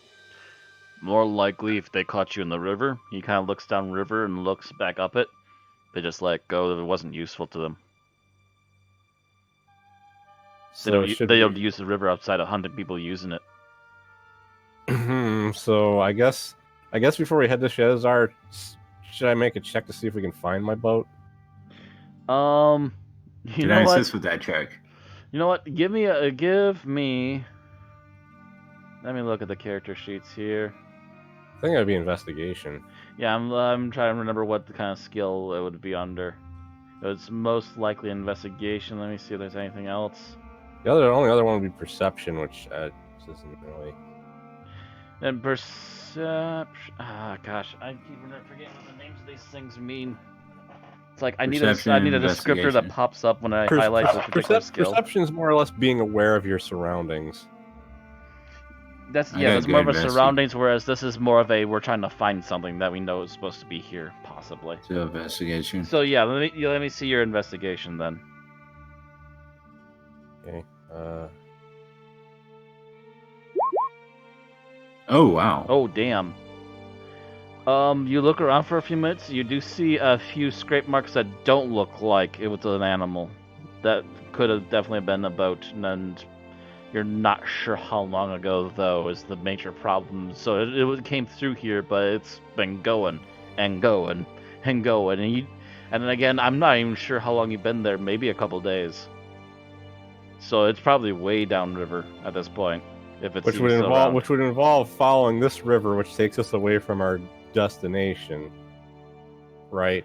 More likely, if they caught you in the river, he kind of looks down river and looks back up it. They just let go. It wasn't useful to them. So they don't use the river outside of hunting people using it. So I guess before we head to Shadowzar, should I make a check to see if we can find my boat? Can I assist with that check? You know what? Give me. Let me look at the character sheets here. I think that'd be investigation. Yeah, I'm trying to remember what the kind of skill it would be under. It's most likely investigation. Let me see if there's anything else. The only other one would be perception, which isn't really. And perception. Gosh, I keep forgetting what the names of these things mean. It's like I need a descriptor that pops up when I highlight this particular skill. Perception is more or less being aware of your surroundings. That's more of a surroundings, whereas this is more of a we're trying to find something that we know is supposed to be here, possibly. So investigation. So yeah, let me see your investigation then. Okay. Oh wow. Oh damn. You look around for a few minutes. You do see a few scrape marks that don't look like it was an animal. That could have definitely been a boat, and you're not sure how long ago, though, is the major problem. So it came through here, but it's been going and going and going. And And then again, I'm not even sure how long you've been there. Maybe a couple days. So it's probably way downriver at this point, if it's which would involve following this river, which takes us away from our destination, right?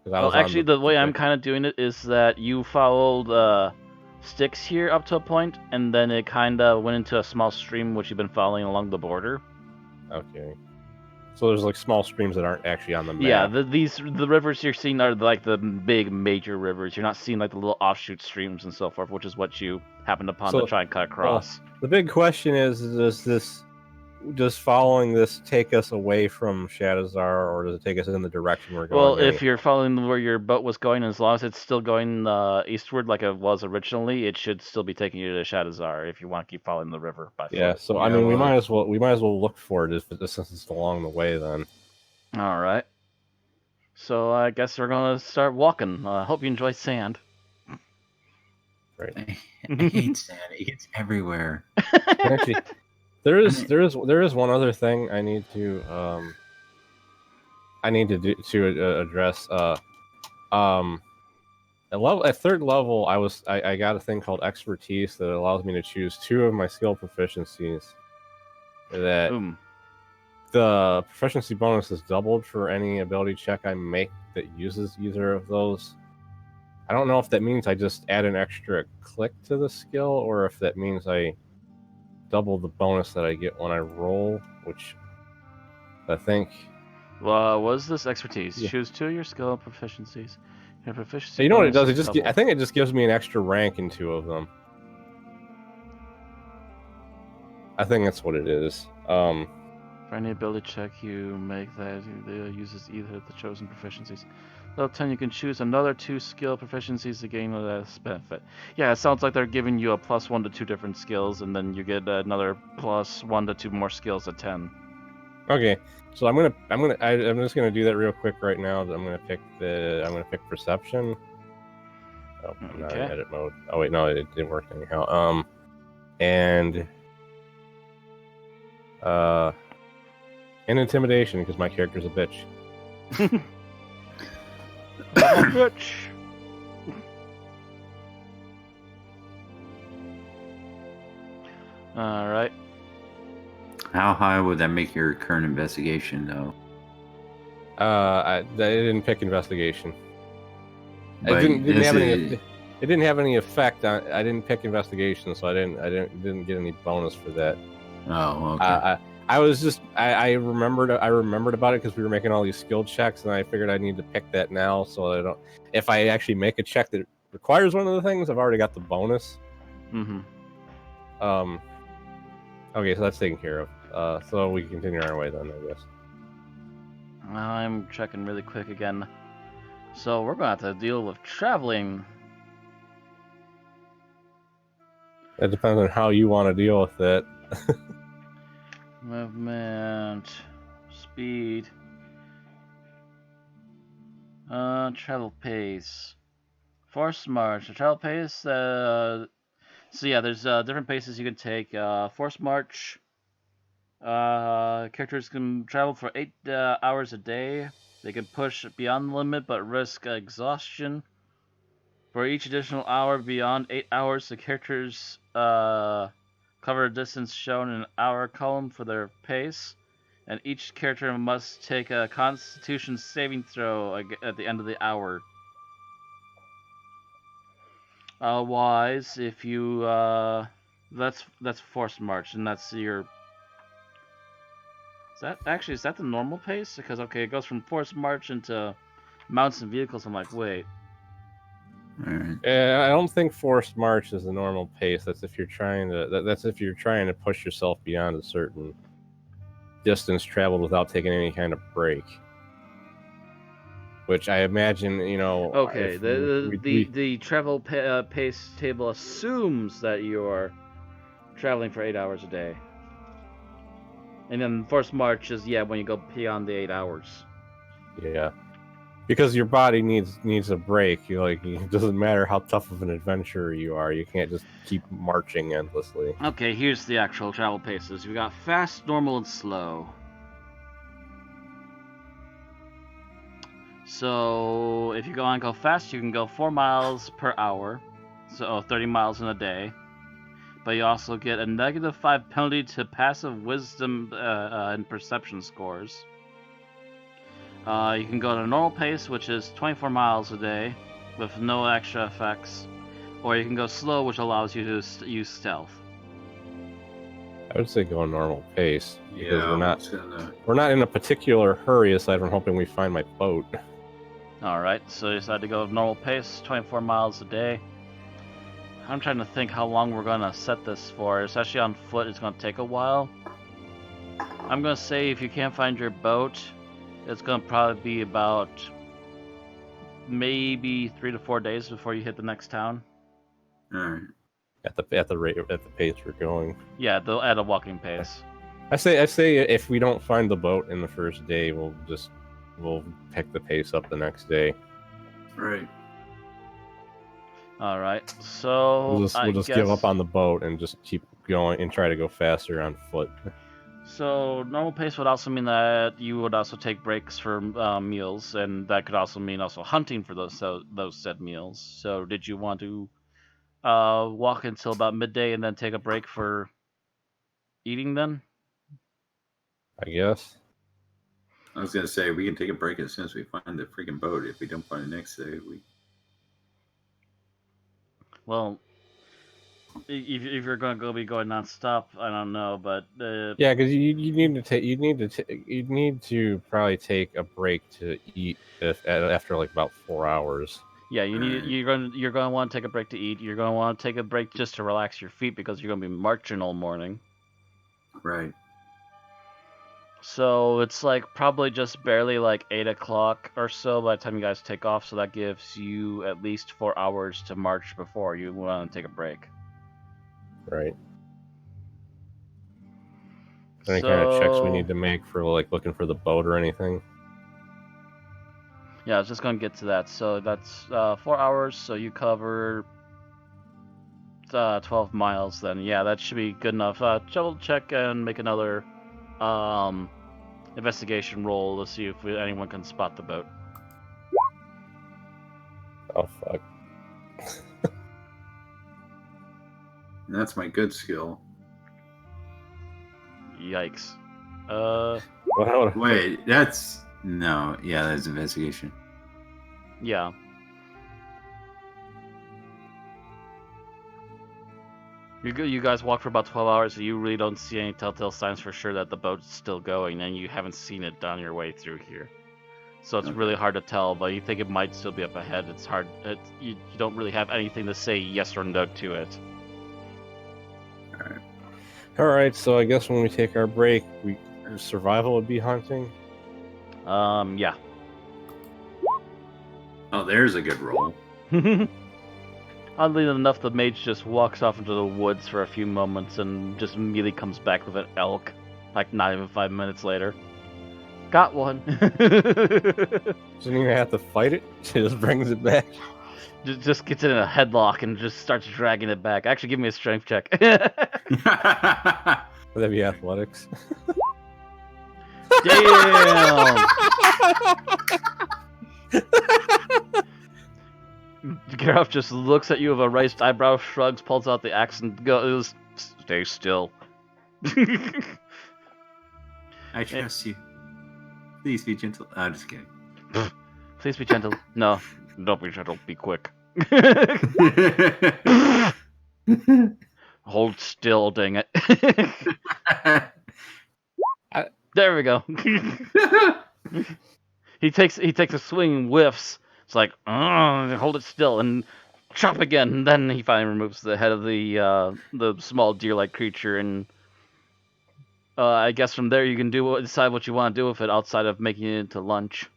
Well, actually, the way I'm kind of doing it is that you followed sticks here up to a point, and then it kind of went into a small stream which you've been following along the border. Okay. So there's like small streams that aren't actually on the map. Yeah, the rivers you're seeing are like the big major rivers. You're not seeing like the little offshoot streams and so forth, which is what you happened upon to try and cut across. Well, the big question is does following this take us away from Shadowzar, or does it take us in the direction we're going? Well, if you're following where your boat was going, as long as it's still going eastward like it was originally, it should still be taking you to Shadowzar if you want to keep following the river by foot. Yeah, so I mean, we might as well look for it since it's along the way then. All right. So I guess we're gonna start walking. I hope you enjoy sand. Right. I hate sand. It gets everywhere. Actually, there is one other thing I need to address. At third level, I got a thing called expertise that allows me to choose 2 of my skill proficiencies. That the proficiency bonus is doubled for any ability check I make that uses either of those. I don't know if that means I just add an extra click to the skill, or if that means I double the bonus that I get when I roll, which I think. Well, what is this expertise? Yeah. Choose 2 of your skill proficiencies. Your proficiency. So you know what it does? I think it just gives me an extra rank in 2 of them. I think that's what it is. For any ability check you make that uses either of the chosen proficiencies. Level 10, you can choose another 2 skill proficiencies to gain this benefit. Yeah, it sounds like they're giving you a +1 to 2 different skills, and then you get another +1 to 2 more skills at 10. Okay, so I'm just gonna do that real quick right now. I'm gonna pick perception. Oh, I'm not in edit mode. Oh wait, no, it didn't work anyhow. And intimidation, because my character's a bitch. Bitch. All right. How high would that make your current investigation, though? I didn't pick investigation. But it didn't have any effect on. I didn't pick investigation, so I didn't get any bonus for that. Oh, okay. I remembered about it because we were making all these skill checks, and I figured I need to pick that now, so I don't. If I actually make a check that requires one of the things, I've already got the bonus. Okay, so that's taken care of. So we can continue our way then, I guess. I'm checking really quick again. So we're going to have to deal with traveling. It depends on how you want to deal with it. Movement, speed, travel pace, force march. The travel pace. So yeah, there's different paces you can take. Force march. Characters can travel for 8 hours a day. They can push beyond the limit but risk exhaustion. For each additional hour beyond 8 hours, the characters cover a distance shown in an hour column for their pace, and each character must take a Constitution saving throw at the end of the hour. Wise, if you that's force march, and that's your. Is that the normal pace? Because okay, it goes from force march into mounts and vehicles. I'm like, wait. Right. I don't think forced march is the normal pace. That's if you're trying to push yourself beyond a certain distance traveled without taking any kind of break. Which I imagine, Okay, the travel pace table assumes that you're traveling for 8 hours a day. And then forced march is when you go beyond the 8 hours. Yeah. Because your body needs a break. It doesn't matter how tough of an adventurer you are. You can't just keep marching endlessly. Okay, here's the actual travel paces. We got fast, normal, and slow. So if you want to go fast, you can go 4 miles per hour, so 30 miles in a day. But you also get a -5 penalty to passive wisdom and perception scores. You can go at a normal pace, which is 24 miles a day, with no extra effects. Or you can go slow, which allows you to use stealth. I would say go a normal pace because Yeah, we're not in a particular hurry aside from hoping we find my boat. Alright, so you decide to go normal pace, 24 miles a day. I'm trying to think how long we're gonna set this for. Especially on foot, it's gonna take a while. I'm gonna say if you can't find your boat, it's gonna probably be about maybe 3 to 4 days before you hit the next town. Alright. At the pace we're going. Yeah, at a walking pace. I say if we don't find the boat in the first day, we'll pick the pace up the next day. Right. All right, so We'll just give up on the boat and just keep going and try to go faster on foot. So normal pace would also mean that you would also take breaks for meals, and that could also mean also hunting for those said meals. So did you want to walk until about midday and then take a break for eating then? I guess. I was gonna say we can take a break as soon as we find the freaking boat. If we don't find it next day, we. Well, if you're going to be going nonstop, I don't know, but yeah, because you need to probably take a break to eat after like about 4 hours. Yeah, you're going to want to take a break to eat. You're going to want to take a break just to relax your feet because you're going to be marching all morning. Right. So it's like probably just barely like 8 o'clock or so by the time you guys take off. So that gives you at least 4 hours to march before you want to take a break. Right. Any kind of checks we need to make for like looking for the boat or anything? Yeah, I was just going to get to that. So that's 4 hours. So you cover 12 miles then. Yeah, that should be good enough. Double check and make another investigation roll to see if anyone can spot the boat. Oh, fuck. That's my good skill. Yikes. Wait, that's... No, yeah, that's investigation. Yeah. You guys walk for about 12 hours, so you really don't see any telltale signs for sure that the boat's still going, and you haven't seen it on your way through here. So it's really hard to tell, but you think it might still be up ahead. It's hard. You don't really have anything to say yes or no to it. Alright, so I guess when we take our break, survival would be hunting? Yeah. Oh, there's a good roll. Oddly enough, the mage just walks off into the woods for a few moments and just immediately comes back with an elk, like not even 5 minutes later. Got one. Doesn't even have to fight it. She just brings it back. Just gets it in a headlock and just starts dragging it back. Actually, give me a strength check. Would that be athletics? Damn! Gareth just looks at you with a raised eyebrow, shrugs, pulls out the axe, and goes, "Stay still." I trust you. Please be gentle. I'm just kidding. Please be gentle. No, don't be gentle. Be quick. Hold still, dang it. There we go. He takes a swing, whiffs. It's like, hold it still, and chop again. And then he finally removes the head of the small deer-like creature, and I guess from there you can decide what you want to do with it outside of making it into lunch.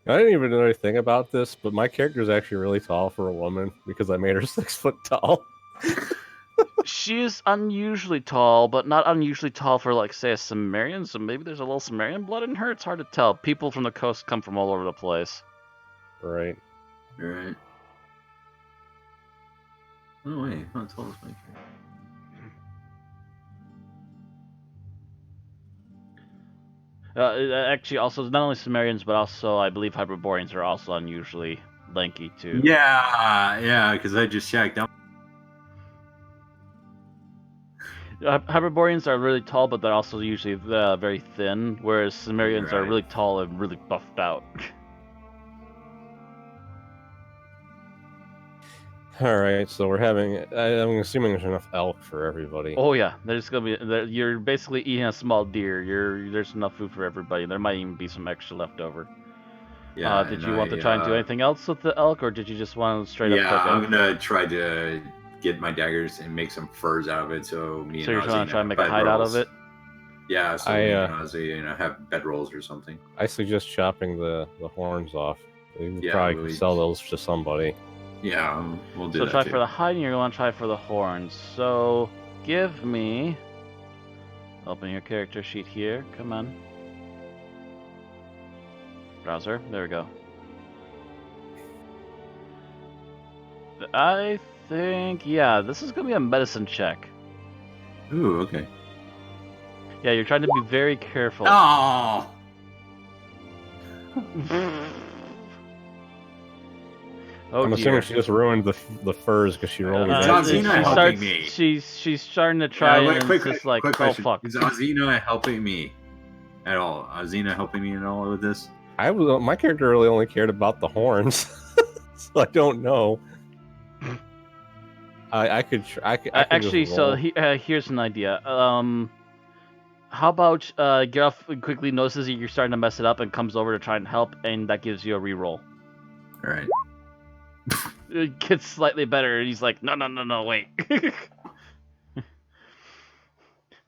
I didn't even really think about this, but my character is actually really tall for a woman because I made her 6 foot tall. She is unusually tall, but not unusually tall for, like, say, a Sumerian, so maybe there's a little Sumerian blood in her? It's hard to tell. People from the coast come from all over the place. Right. Right. Oh, wait. How tall is my character? Actually, also not only Sumerians, but also I believe Hyperboreans are also unusually lanky too. Yeah, because I just checked. Hyperboreans are really tall, but they're also usually very thin, whereas Sumerians are really tall and really buffed out. All right, so we're having. I'm assuming there's enough elk for everybody. Oh yeah, there's gonna be. You're basically eating a small deer. There's enough food for everybody. There might even be some extra left over. Yeah. Did you want to try and do anything else with the elk, or did you just want to straight up cook it? Yeah, I'm gonna try to get my daggers and make some furs out of it. So me and you're Ozzy trying to make a hide out of it? Yeah, so me and Ozzy, have bedrolls or something. I suggest chopping the horns off. You Yeah, probably could sell those to somebody. Yeah, we'll do so that. So try too. for the hide, and you're going to try for the horns. So give me. Open your character sheet here. Come on. Browser. There we go. I think, yeah, this is going to be a medicine check. Ooh, okay. Yeah, you're trying to be very careful. Oh! I'm assuming she just ruined the furs because she rolled me. She's starting to try and it's just like, oh fuck. Is Azina helping me at all? Azina helping me at all with this? My character really only cared about the horns, so I don't know. I could actually. So here's an idea. How about Geralt quickly notices that you're starting to mess it up and comes over to try and help, and that gives you a reroll. All right. It gets slightly better, and he's like, no, wait.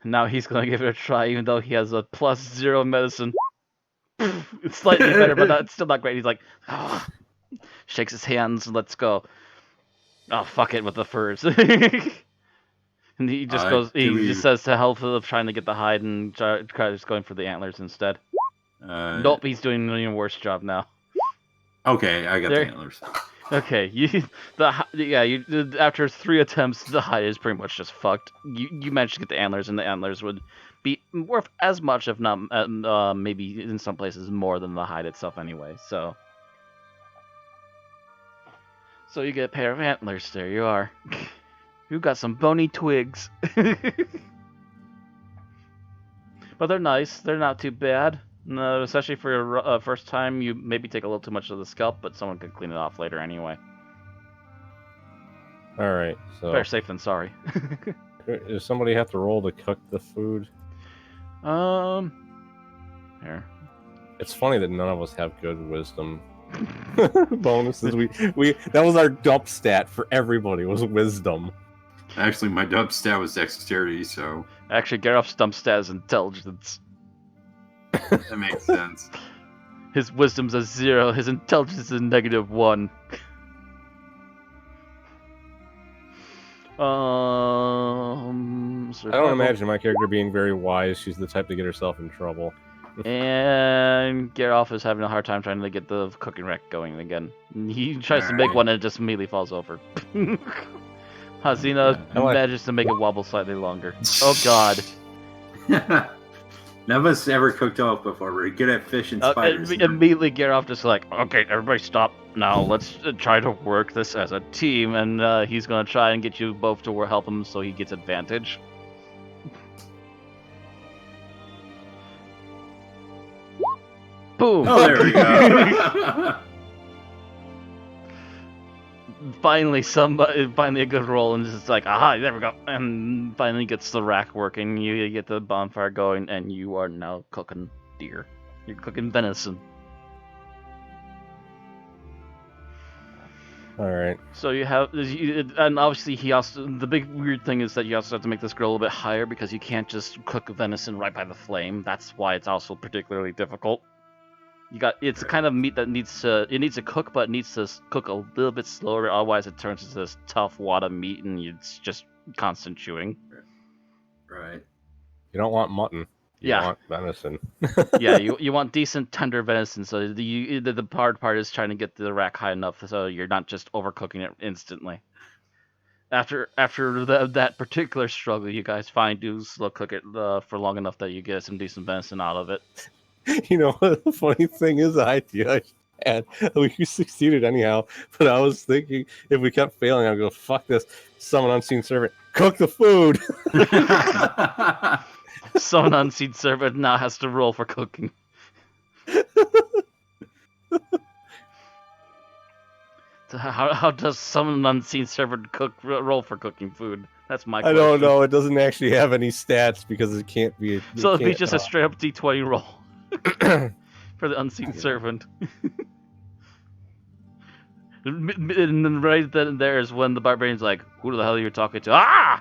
Now he's gonna give it a try, even though he has a +0 medicine. It's slightly better, but it's still not great. He's like, oh. Shakes his hands, and let's go. Oh, fuck it with the furs. And he just goes. He just says to help of trying to get the hide and just going for the antlers instead. Nope, he's doing an even worse job now. Okay, I got the antlers. Okay, after 3 attempts, the hide is pretty much just fucked. You managed to get the antlers, and the antlers would be worth as much, if not maybe in some places more than the hide itself anyway. So you get a pair of antlers. There you are. You got some bony twigs. But they're nice. They're not too bad. No, especially for your first time, you maybe take a little too much of the scalp, but someone could clean it off later anyway. All right, so better safe than sorry. Does somebody have to roll to cook the food? Here. It's funny that none of us have good wisdom bonuses. We that was our dump stat for everybody was wisdom. Actually, my dump stat was dexterity, so actually Geralt's dump stat is intelligence. That makes sense. His wisdom's a 0. His intelligence is a -1. I don't imagine my character being very wise. She's the type to get herself in trouble. And Geralt is having a hard time trying to get the cooking rack going again. He tries to make one and it just immediately falls over. Hazina manages to make it wobble slightly longer. Oh god. None of us ever cooked off before. We're good at fish and spiders. Immediately, Geralt just like, okay, everybody stop. Now let's try to work this as a team, and he's gonna try and get you both to help him so he gets advantage. Boom! Oh, there we go. Finally a good roll, and it's like, aha, there we go. And finally gets the rack working, you get the bonfire going, and you are now cooking deer. You're cooking venison. Alright. So you have, and obviously the big weird thing is that you also have to make this grill a little bit higher because you can't just cook venison right by the flame. That's why it's also particularly difficult. It's the kind of meat that needs to cook, but it needs to cook a little bit slower. Otherwise, it turns into this tough wad of meat, and it's just constant chewing. Right. You don't want mutton. You want venison. Yeah, you want decent tender venison. So the hard part is trying to get the rack high enough so you're not just overcooking it instantly. After that particular struggle, you guys finally do slow cook it for long enough that you get some decent venison out of it. You know, the funny thing is the idea I had. We succeeded anyhow, but I was thinking if we kept failing, I'd go, fuck this. Summon unseen servant. Cook the food. Summon unseen servant now has to roll for cooking. How does summon unseen servant roll for cooking food? That's my question. I don't know. It doesn't actually have any stats because it can't be. So it'd be just a straight up D20 roll for the unseen servant. And then right then and there is when the barbarian's like, "Who the hell are you talking to?" Ah!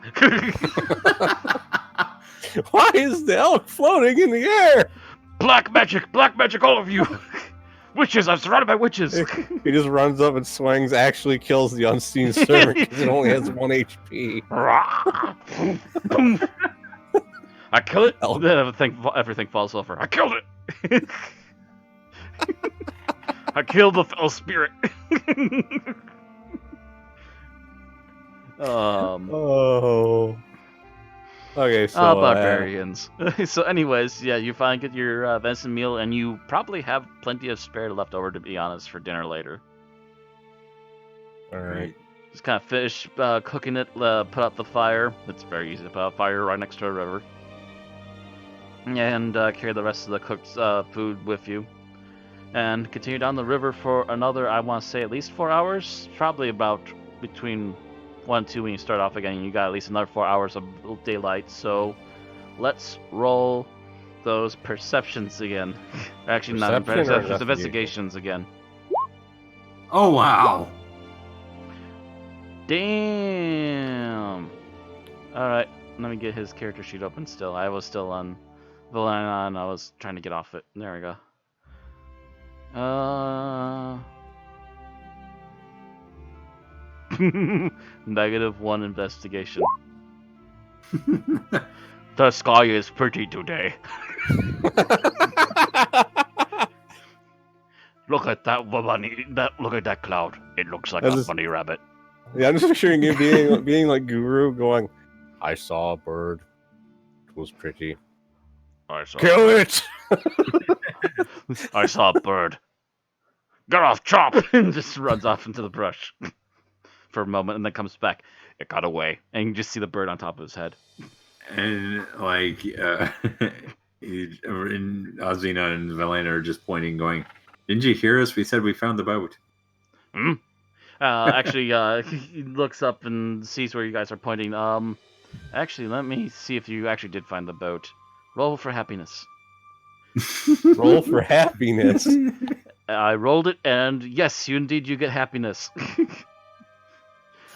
Why is the elk floating in the air? Black magic, all of you! Witches! I'm surrounded by witches. He just runs up and swings. Actually, kills the unseen servant because it only has 1 HP. I kill it. Then everything falls over. I killed it. I killed the foul spirit. Oh. Okay, so barbarians. So, anyways, yeah, you finally get your venison meal, and you probably have plenty of spare left over, to be honest, for dinner later. All right. Just kind of finish cooking it, put out the fire. It's very easy to put out a fire right next to a river. And carry the rest of the cooked food with you. And continue down the river for another, I want to say, at least 4 hours. Probably about between 1 and 2 when you start off again. You got at least another 4 hours of daylight. So let's roll those perceptions again. Actually, not perceptions, investigations again. Oh, wow. Damn. Alright, let me get his character sheet open still. I was still on Valana, I was trying to get off it. There we go. -1 investigation. The sky is pretty today. Look at that bunny. Look at that cloud. It looks like a bunny rabbit. Yeah, I'm just picturing you being like Guru going, I saw a bird. It was pretty. Kill it! I saw a bird. Get off, chop! And just runs off into the brush for a moment and then comes back. It got away. And you just see the bird on top of his head. And, like, Azina and Valena are just pointing, going, didn't you hear us? We said we found the boat. Actually, he looks up and sees where you guys are pointing. Actually, let me see if you actually did find the boat. Roll for happiness. Roll for happiness. I rolled it, and yes, you get happiness.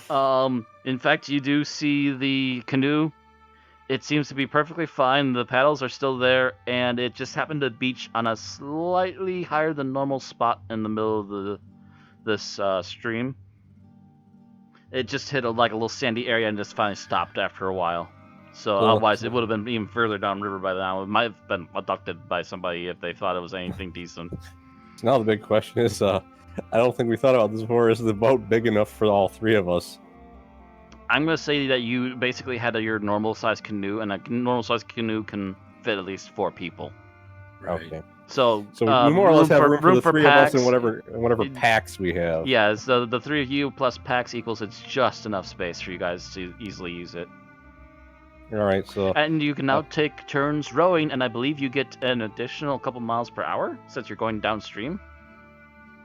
In fact, you do see the canoe. It seems to be perfectly fine. The paddles are still there, and it just happened to beach on a slightly higher than normal spot in the middle of this stream. It just hit a little sandy area and just finally stopped after a while. So cool. Otherwise, it would have been even further downriver by now. It might have been abducted by somebody if they thought it was anything decent. So now the big question is, I don't think we thought about this before. Is the boat big enough for all three of us? I'm going to say that you basically had your normal-sized canoe, and a normal-sized canoe can fit at least 4 people. Right. Okay. So we more or less have room for the three packs, of us and whatever packs we have. Yeah, so the 3 of you plus packs equals it's just enough space for you guys to easily use it. All right, so... And you can now take turns rowing, and I believe you get an additional couple miles per hour since you're going downstream.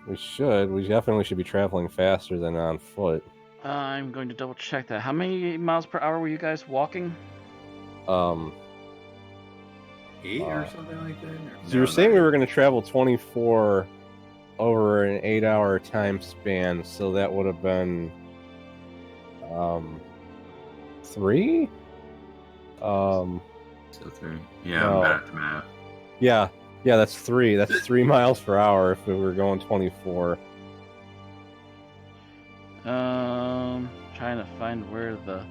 We should. We definitely should be traveling faster than on foot. I'm going to double check that. How many miles per hour were you guys walking? 8 or something like that? So you were saying we were going to travel 24 over an 8-hour time span, so that would have been 3? So 3. Yeah, I'm bad at the math. Yeah, that's 3. That's 3 miles per hour if we were going 24. Trying to find where the...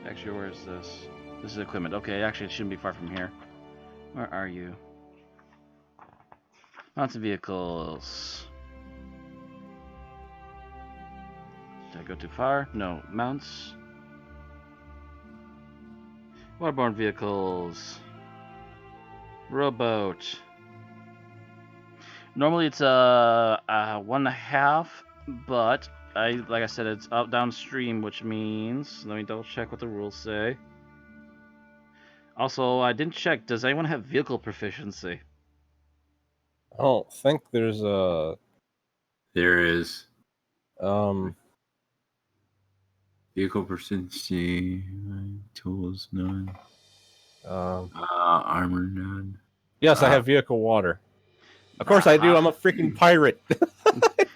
Actually, where is this? This is equipment. Okay, actually, it shouldn't be far from here. Where are you? Mounted vehicles. Did I go too far? No. Mounts. Waterborne vehicles. Rowboat. Normally it's 1.5, but like I said, it's up downstream, which means let me double check what the rules say. Also, I didn't check. Does anyone have vehicle proficiency? I don't think there's a. There is. Um. Vehicle proficiency, tools none. Armor none. Yes, I have vehicle water. Of course I do. I'm a freaking pirate.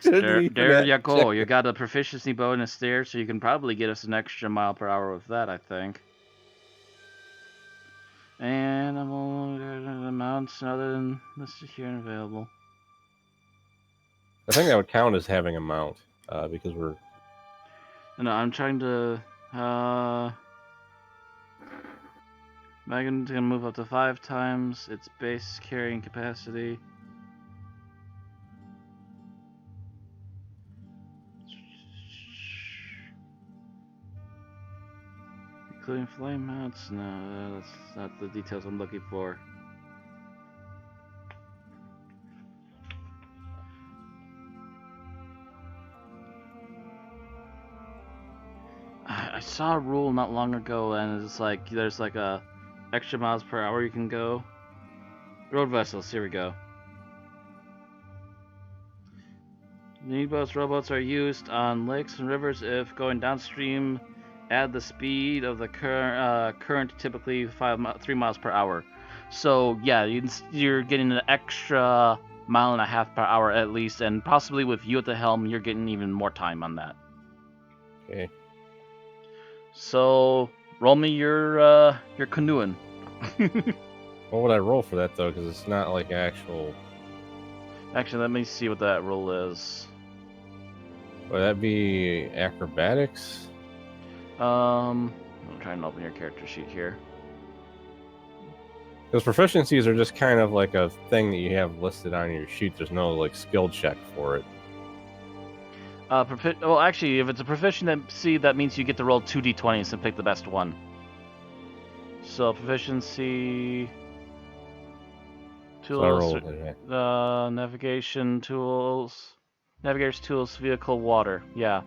There you go. You got a proficiency bonus there, so you can probably get us an extra mile per hour with that, I think. Animal amounts other than listed here and available. I think that would count as having a mount, because we're. No, I'm trying to. Wagon can move up to 5 times its base carrying capacity. Including flame mounts? No, that's not the details I'm looking for. I saw a rule not long ago, and it's like there's like a extra miles per hour you can go. Road vessels, here we go. Need boats, rowboats are used on lakes and rivers if going downstream. Add the speed of the current, typically 3 miles per hour. So yeah, you're getting an extra 1.5 miles per hour at least, and possibly with you at the helm, you're getting even more time on that. Okay. So roll me your canoeing. What would I roll for that though? Because it's not like actual. Actually, let me see what that roll is. Would that be acrobatics? I'm trying to open your character sheet here. Because proficiencies are just kind of like a thing that you have listed on your sheet. There's no like skill check for it. Well, actually, if it's a proficiency, that means you get to roll 2d20s and pick the best one. So proficiency tools, navigation tools, navigator's tools, vehicle, water. Yeah.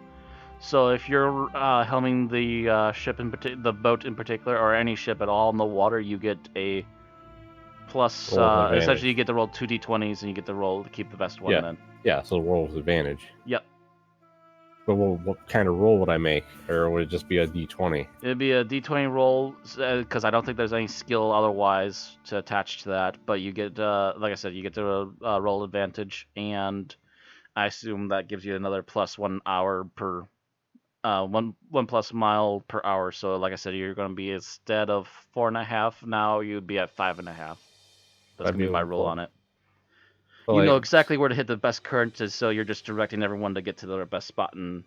So if you're helming the ship the boat in particular, or any ship at all in the water, you get a plus. Essentially, you get to roll 2d20s, and you get to roll to keep the best one. Yeah. Then. Yeah. So roll with advantage. Yep. But what kind of roll would I make, or would it just be a d20? It'd be a d20 roll, because I don't think there's any skill otherwise to attach to that. But you get, like I said, you get to roll advantage, and I assume that gives you another plus 1 hour per, one plus mile per hour. So, like I said, you're going to be, instead of 4.5 now, you'd be at 5.5. That's going to be my roll on it. You know exactly where to hit the best current, so you're just directing everyone to get to their best spot and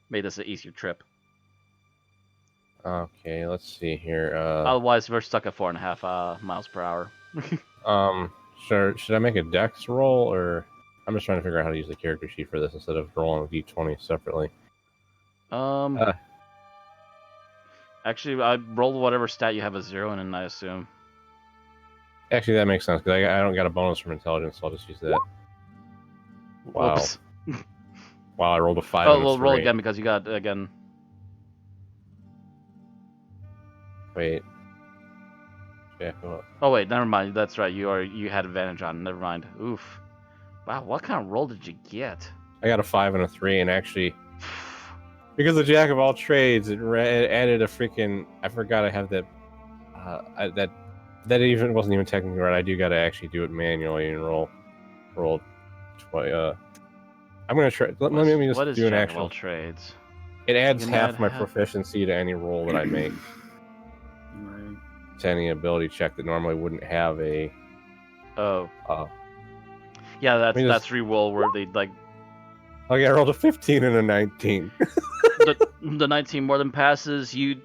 made this an easier trip. Okay, let's see here. Otherwise, we're stuck at 4.5 miles per hour. Sure. Should I make a dex roll, or I'm just trying to figure out how to use the character sheet for this instead of rolling a d20 separately. Actually, I rolled whatever stat you have a 0 in, I assume. Actually, that makes sense, because I don't got a bonus from intelligence, so I'll just use that. Wow. Whoops. Wow, I rolled a 5 Oh, and a well, 3. roll again, because you got, again... Wait. Yeah, what? Oh, wait, never mind. That's right, you had advantage on. Never mind. Oof. Wow, what kind of roll did you get? I got a 5 and a 3, and actually... Because the Jack of all trades, it added a freaking... I forgot I have that... That even wasn't even technically right. I do got to actually do it manually and roll twice. I'm gonna try. Let me just do an Jack actual. Of all trades? It adds half my proficiency to any roll that I make. Right. To any ability check that normally wouldn't have a. Oh. Yeah, that's re-roll where they like. Oh yeah, I rolled a 15 and a 19. the 19 more than passes. You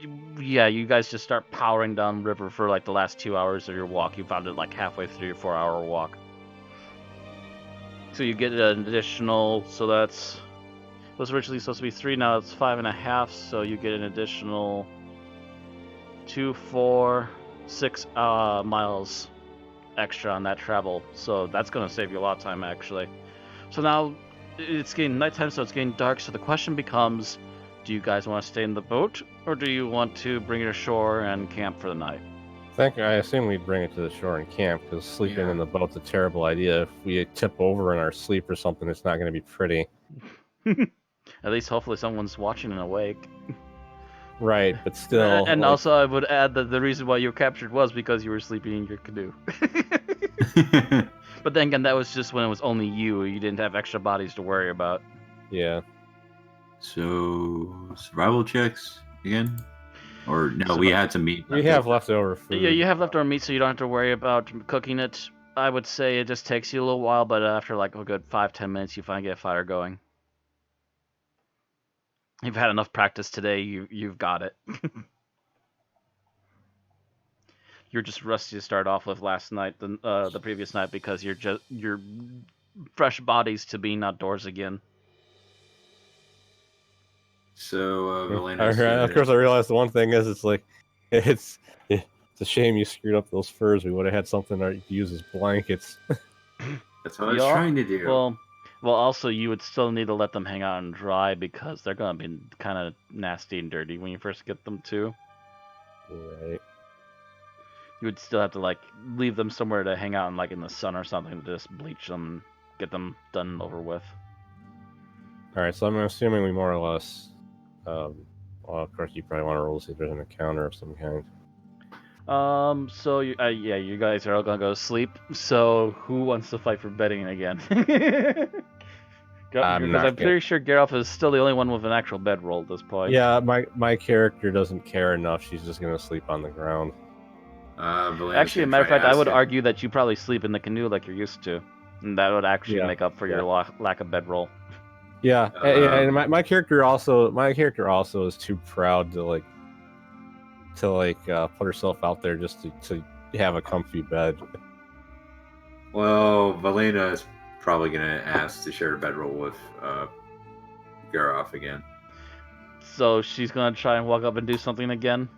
guys just start powering down river for like the last 2 hours of your walk. You found it like halfway through your 4-hour walk. So you get an additional. So that's it was originally supposed to be 3. Now it's 5.5. So you get an additional 2, 4, 6 miles extra on that travel, so that's going to save you a lot of time, actually. So now it's getting nighttime, so it's getting dark, so the question becomes, do you guys want to stay in the boat, or do you want to bring it ashore and camp for the night? I assume we'd bring it to the shore and camp, because sleeping in the boat's a terrible idea. If we tip over in our sleep or something, it's not going to be pretty. At least hopefully someone's watching and awake. Right, but still... And also I would add that the reason why you were captured was because you were sleeping in your canoe. But then again, that was just when it was only you. You didn't have extra bodies to worry about. Yeah. So, survival checks again? Or no, we had some meat. We have leftover food. Yeah, you have leftover meat, so you don't have to worry about cooking it. I would say it just takes you a little while, but after like a good 5-10 minutes, you finally get a fire going. You've had enough practice today. You've got it. You're just rusty to start off with last night, the previous night, because you're fresh bodies to being outdoors again. So, of course, I realized the one thing is, it's a shame you screwed up those furs. We would have had something to use as blankets. That's what I was trying to do. Well, also you would still need to let them hang out and dry because they're gonna be kind of nasty and dirty when you first get them too. Right. You would still have to like leave them somewhere to hang out in, like in the sun or something, to just bleach them, get them done over with. All right, so I'm assuming we more or less. Well, of course, you probably want to roll to see if there's an encounter of some kind. So you guys are all gonna go to sleep. So who wants to fight for bedding again? Because I'm pretty sure Geralt is still the only one with an actual bedroll at this point. Yeah, my character doesn't care enough. She's just gonna sleep on the ground. Actually, as a matter of fact, I would argue that you probably sleep in the canoe like you're used to, and that would actually make up for your lack of bedroll. Yeah, and my character also is too proud to put herself out there just to have a comfy bed. Well, Valena is probably gonna ask to share a bedroll with Garoff again. So she's gonna try and walk up and do something again.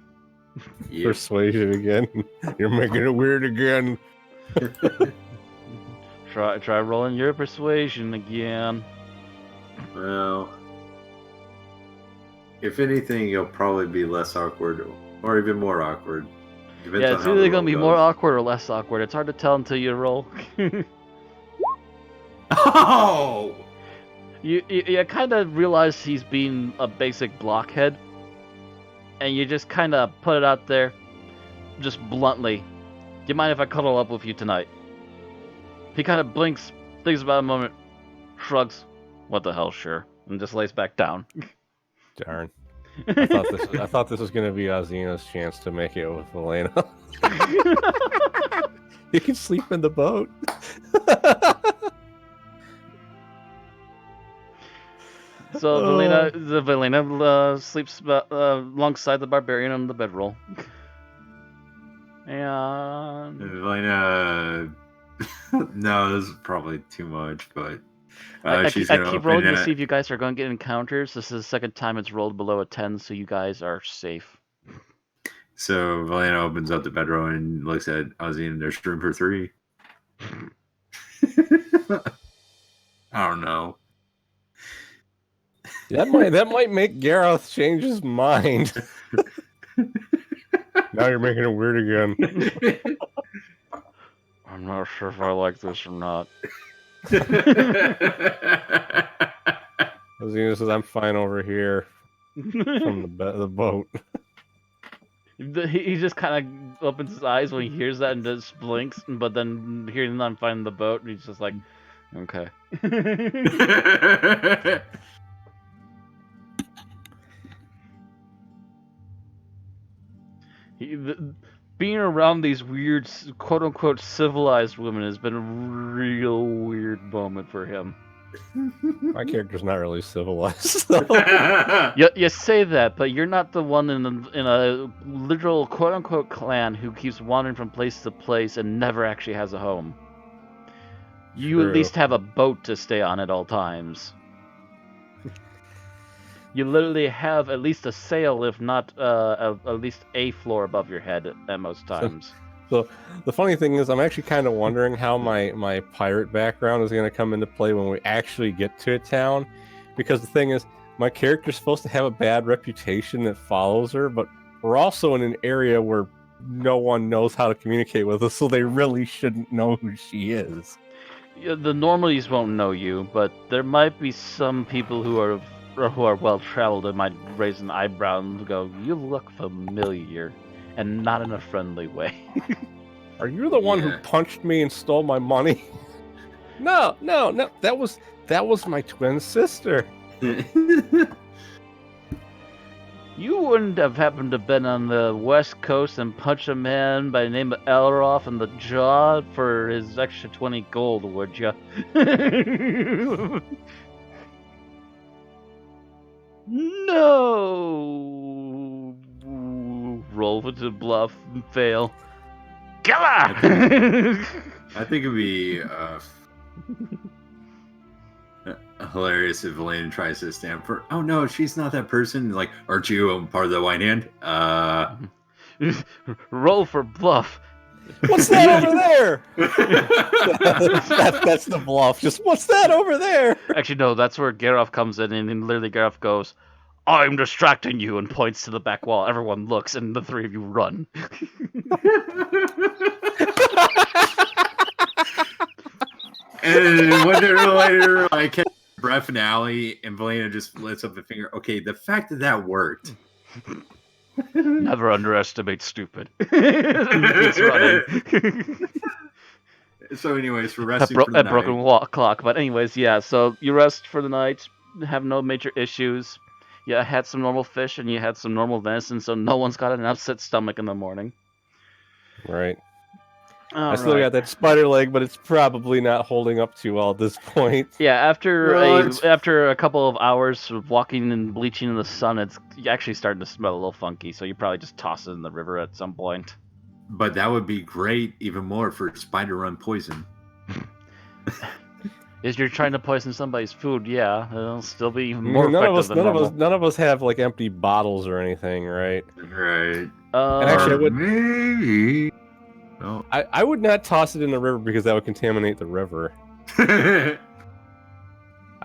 Yep. Persuasion again. You're making it weird again. Try rolling your persuasion again. Well, if anything, you'll probably be less awkward, or even more awkward. Depends Yeah, it's either going to be more awkward or less awkward. It's hard to tell until you roll. Oh! You kind of realize he's being a basic blockhead, and you just kind of put it out there, just bluntly. Do you mind if I cuddle up with you tonight? He kind of blinks, thinks about it a moment, shrugs. What the hell, sure, and just lays back down. Darn. I thought this was going to be Azina's chance to make it with Elena. You can sleep in the boat. So Valena sleeps alongside the barbarian on the bedroll. And Valena, no, this is probably too much, but I keep rolling to see if you guys are going to get encounters. This is the second time it's rolled below a 10, so you guys are safe. So Valena opens up the bedroll and looks at Ozzy, and there's room for 3. I don't know. That might make Gareth change his mind. Now you're making it weird again. I'm not sure if I like this or not. Azina says, "I'm fine over here from the boat." He just kind of opens his eyes when he hears that and just blinks, but then hearing that I'm fine in the boat, he's just like, okay. Being around these weird, quote-unquote, civilized women has been a real weird moment for him. My character's not really civilized. So. You say that, but you're not the one in a literal quote-unquote clan who keeps wandering from place to place and never actually has a home. You True. At least have a boat to stay on at all times. You literally have at least a sail, if not at least a floor above your head at most times. So the funny thing is, I'm actually kind of wondering how my pirate background is going to come into play when we actually get to a town, because the thing is, my character's supposed to have a bad reputation that follows her, but we're also in an area where no one knows how to communicate with us, so they really shouldn't know who she is. Yeah, the normalies won't know you, but there might be some people who are well traveled and might raise an eyebrow and go, "You look familiar," and not in a friendly way. Are you the one who punched me and stole my money? No. That was my twin sister. You wouldn't have happened to been on the West Coast and punch a man by the name of Elroth in the jaw for his extra 20 gold, would ya? No! Roll with the bluff and fail. Killer! I think it'd be hilarious if Elena tries to stand for. Oh no, she's not that person. Like, aren't you part of the White Hand? Roll for bluff. What's that over there? that's the bluff. Just what's that over there? Actually, no, that's where Gareth comes in, and literally Gareth goes, "I'm distracting you," and points to the back wall. Everyone looks, and the three of you run. And when they're later, I catch breath finale, and Valena just lifts up the finger. Okay, the fact that worked. Never underestimate stupid. Keeps running. So, anyways, we're resting for the night. Broken clock. But anyways, yeah. So you rest for the night. Have no major issues. You had some normal fish and you had some normal venison, so no one's got an upset stomach in the morning. Right. I still got that spider leg, but it's probably not holding up too well at this point. Yeah, after a couple of hours of walking and bleaching in the sun, it's actually starting to smell a little funky, so you probably just toss it in the river at some point. But that would be great, even more, for spider run poison. If you're trying to poison somebody's food, yeah, it'll still be more effective than normal. None of us have like empty bottles or anything, right? Right. And actually, I would. Maybe. Oh. I would not toss it in the river because that would contaminate the river. I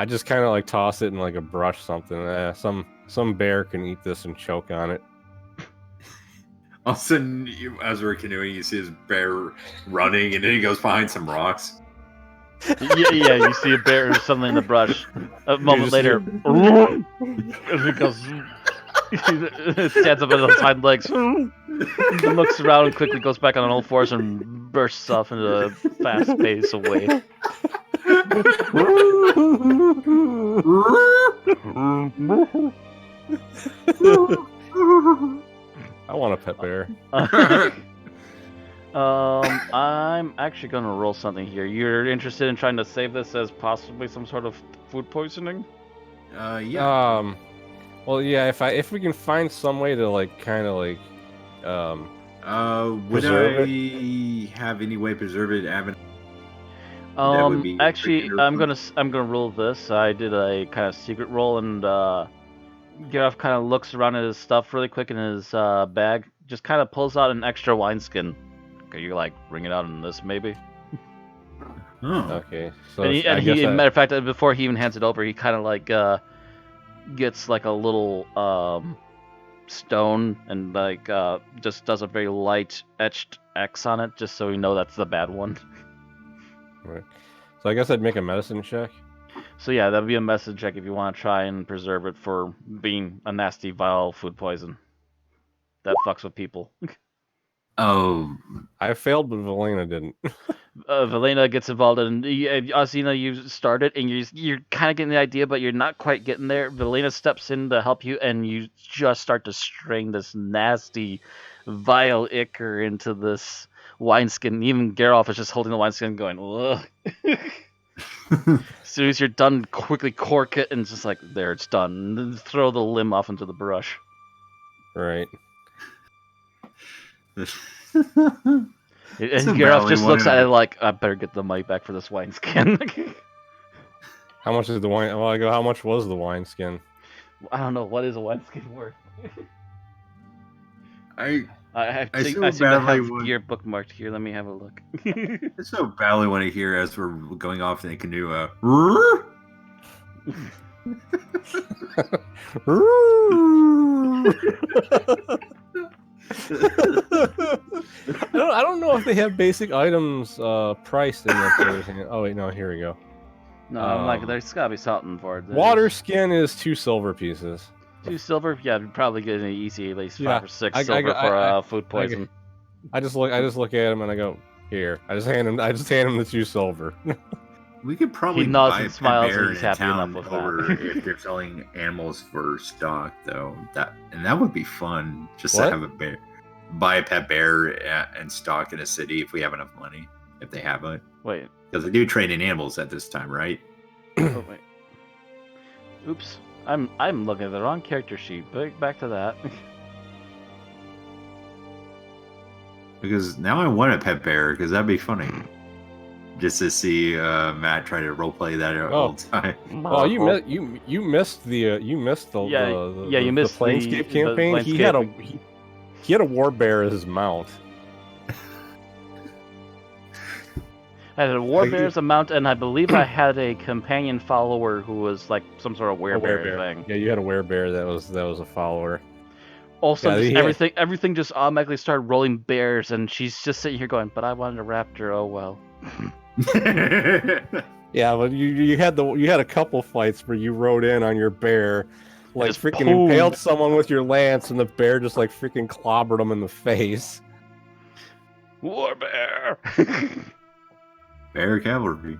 just kind of like toss it in like a brush something. Some bear can eat this and choke on it. All of a sudden, as we're canoeing, you see this bear running, and then he goes behind some rocks. Yeah, you see a bear suddenly in the brush. A moment later, and he goes. He stands up on his hind legs, and looks around and quickly goes back on all fours and bursts off into a fast pace away. I want a pet bear. I'm actually gonna roll something here. You're interested in trying to save this as possibly some sort of food poisoning? Yeah. Well, yeah. If we can find some way to like kind of like would I have any way to preserve it? Actually, I'm gonna roll this. I did a kind of secret roll, and Gareth kind of looks around at his stuff really quick in his bag, just kind of pulls out an extra wineskin. Could you like bring it out in this maybe? Oh. Okay. So matter of fact, before he even hands it over, he kind of like gets like a little stone and like just does a very light etched X on it, just so we know that's the bad one. Right. So I guess I'd make a medicine check. So yeah, that'd be a medicine check if you want to try and preserve it for being a nasty, vile food poison that fucks with people. Oh, I failed, but Valena didn't. Valena gets involved, and Asina, you started, and you're kind of getting the idea, but you're not quite getting there. Valena steps in to help you, and you just start to string this nasty, vile ichor into this wineskin. Even Geralt is just holding the wineskin, going, ugh. As soon as you're done, quickly cork it, and it's just like, there, it's done. And then throw the limb off into the brush. Right. And Geralt just looks at it like, I better get the money back for this wineskin. How much is the wine? Well, I go, how much was the wineskin? I don't know, what is a wineskin worth? I I I seem so to badly have want. gear bookmarked here. Let me have a look. I so badly want to hear as we're going off in the canoe. I don't know if they have basic items priced in the player's hand. Oh wait, no, here we go. No, I'm like, there's gotta be something for it. Water skin is 2 silver pieces. 2 silver? Yeah, you'd probably get an easy at least 5 Yeah, or 6 I silver for food poison. I just look at him and I go, here. I just hand him the 2 silver. We could probably He nods buy and a pet smiles and bear he's in a happy enough town with over that. if they're selling animals for stock, though. That would be fun. Just What? to have a bear, buy a pet bear and stock in a city if we have enough money, if they have it. Wait. Because they do trade in animals at this time, right? Oh, wait. Oops. I'm looking at the wrong character sheet. Back to that. Because now I want a pet bear because that'd be funny. Just to see Matt try to roleplay that all the time. Oh, you missed the you missed the the Planescape campaign. Planescape. He had a war bear as his mount. I had a warbear's mount, and I believe I had a companion follower who was like some sort of werebear thing. Yeah, you had a werebear that was a follower. Also, everything just automatically started rolling bears, and she's just sitting here going, "But I wanted a raptor. Oh well." Yeah, but you had a couple fights where you rode in on your bear, like Just freaking boom. impaled someone with your lance, and the bear just like freaking clobbered him in the face. Warbear. Bear cavalry.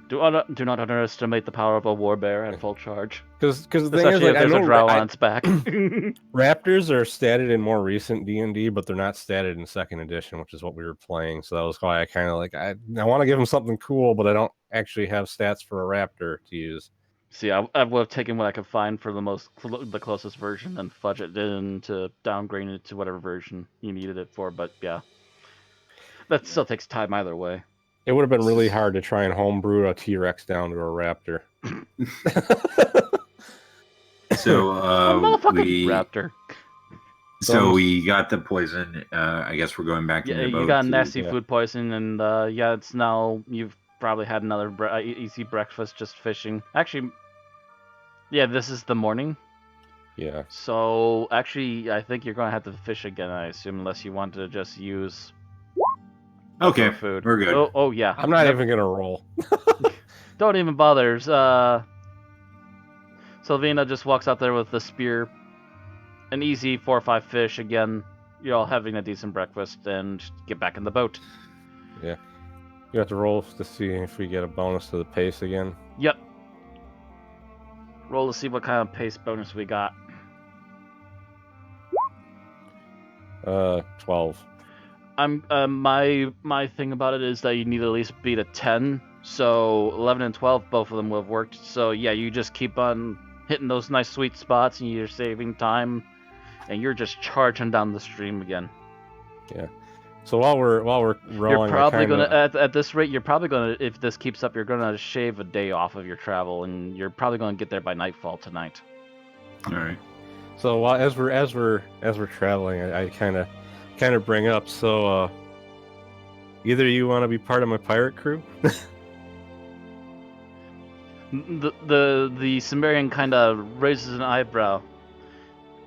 Do not underestimate the power of a warbear at full charge. Because the thing is, Especially if like, I there's a know drow on its back. raptors are statted in more recent D&D, but they're not statted in 2nd edition, which is what we were playing. So that was why I kind of like I want to give them something cool, but I don't actually have stats for a raptor to use. See, I would have taken what I could find for the closest version and fudge it in to downgrade it to whatever version you needed it for. But yeah, that still takes time either way. It would have been really hard to try and homebrew a T-Rex down to a raptor. So raptor. So we got the poison. I guess we're going back in the boat. You got nasty food poison, and it's now you've probably had another easy breakfast just fishing. Actually, yeah, this is the morning. Yeah. So actually, I think you're gonna have to fish again. I assume, unless you want to just use. Okay, food. We're good. Oh yeah. I'm not even gonna roll. Don't even bother. Sylvina just walks out there with the spear. An easy 4 or 5 fish again. You're all having a decent breakfast and get back in the boat. Yeah. You have to roll to see if we get a bonus to the pace again. Yep. Roll to see what kind of pace bonus we got. 12. My thing about it is that you need to at least beat a 10. So 11 and 12, both of them would have worked. So yeah, you just keep on hitting those nice sweet spots, and you're saving time, and you're just charging down the stream again. Yeah. So while we're rolling, you're probably gonna at this rate, you're probably gonna, if this keeps up, you're gonna shave a day off of your travel, and you're probably gonna get there by nightfall tonight. All right. So while as we're traveling, I kind of bring up. So either you want to be part of my pirate crew? The Sumerian kind of raises an eyebrow.